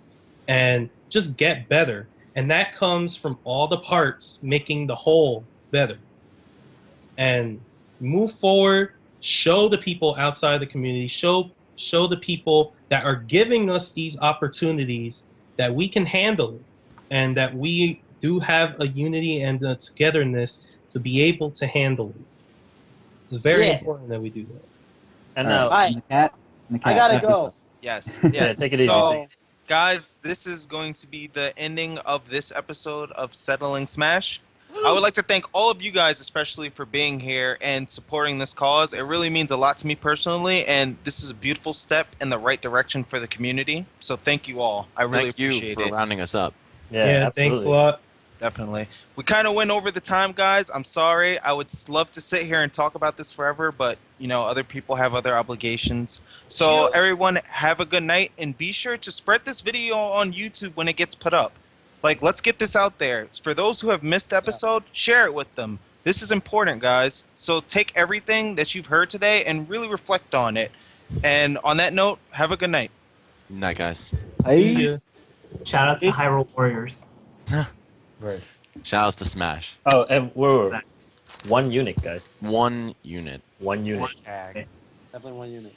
and just get better, and that comes from all the parts making the whole better. And move forward. Show the people outside the community. Show the people that are giving us these opportunities that we can handle it, and that we do have a unity and a togetherness to be able to handle it. It's very Yeah. important that we do that. And all now, right. Alright. I gotta go. Yes. yeah, Yes. take it easy. So, guys, this is going to be the ending of this episode of Settling Smash. I would like to thank all of you guys, especially for being here and supporting this cause. It really means a lot to me personally, and this is a beautiful step in the right direction for the community. So thank you all. I really Thank you appreciate for it. rounding us up. Yeah, Thanks a absolutely. lot. Definitely. We kind of went over the time, guys. I'm sorry. I would love to sit here and talk about this forever, but, you know, other people have other obligations. So, everyone, have a good night, and be sure to spread this video on YouTube when it gets put up. Like, let's get this out there. For those who have missed the episode, share it with them. This is important, guys. So take everything that you've heard today and really reflect on it. And on that note, have a good night. Good night, guys. Peace. Shout out to Hyrule Warriors. Right. Shoutouts to Smash. Oh, and we're one unit, guys. One unit. One unit. Tag. Definitely one unit.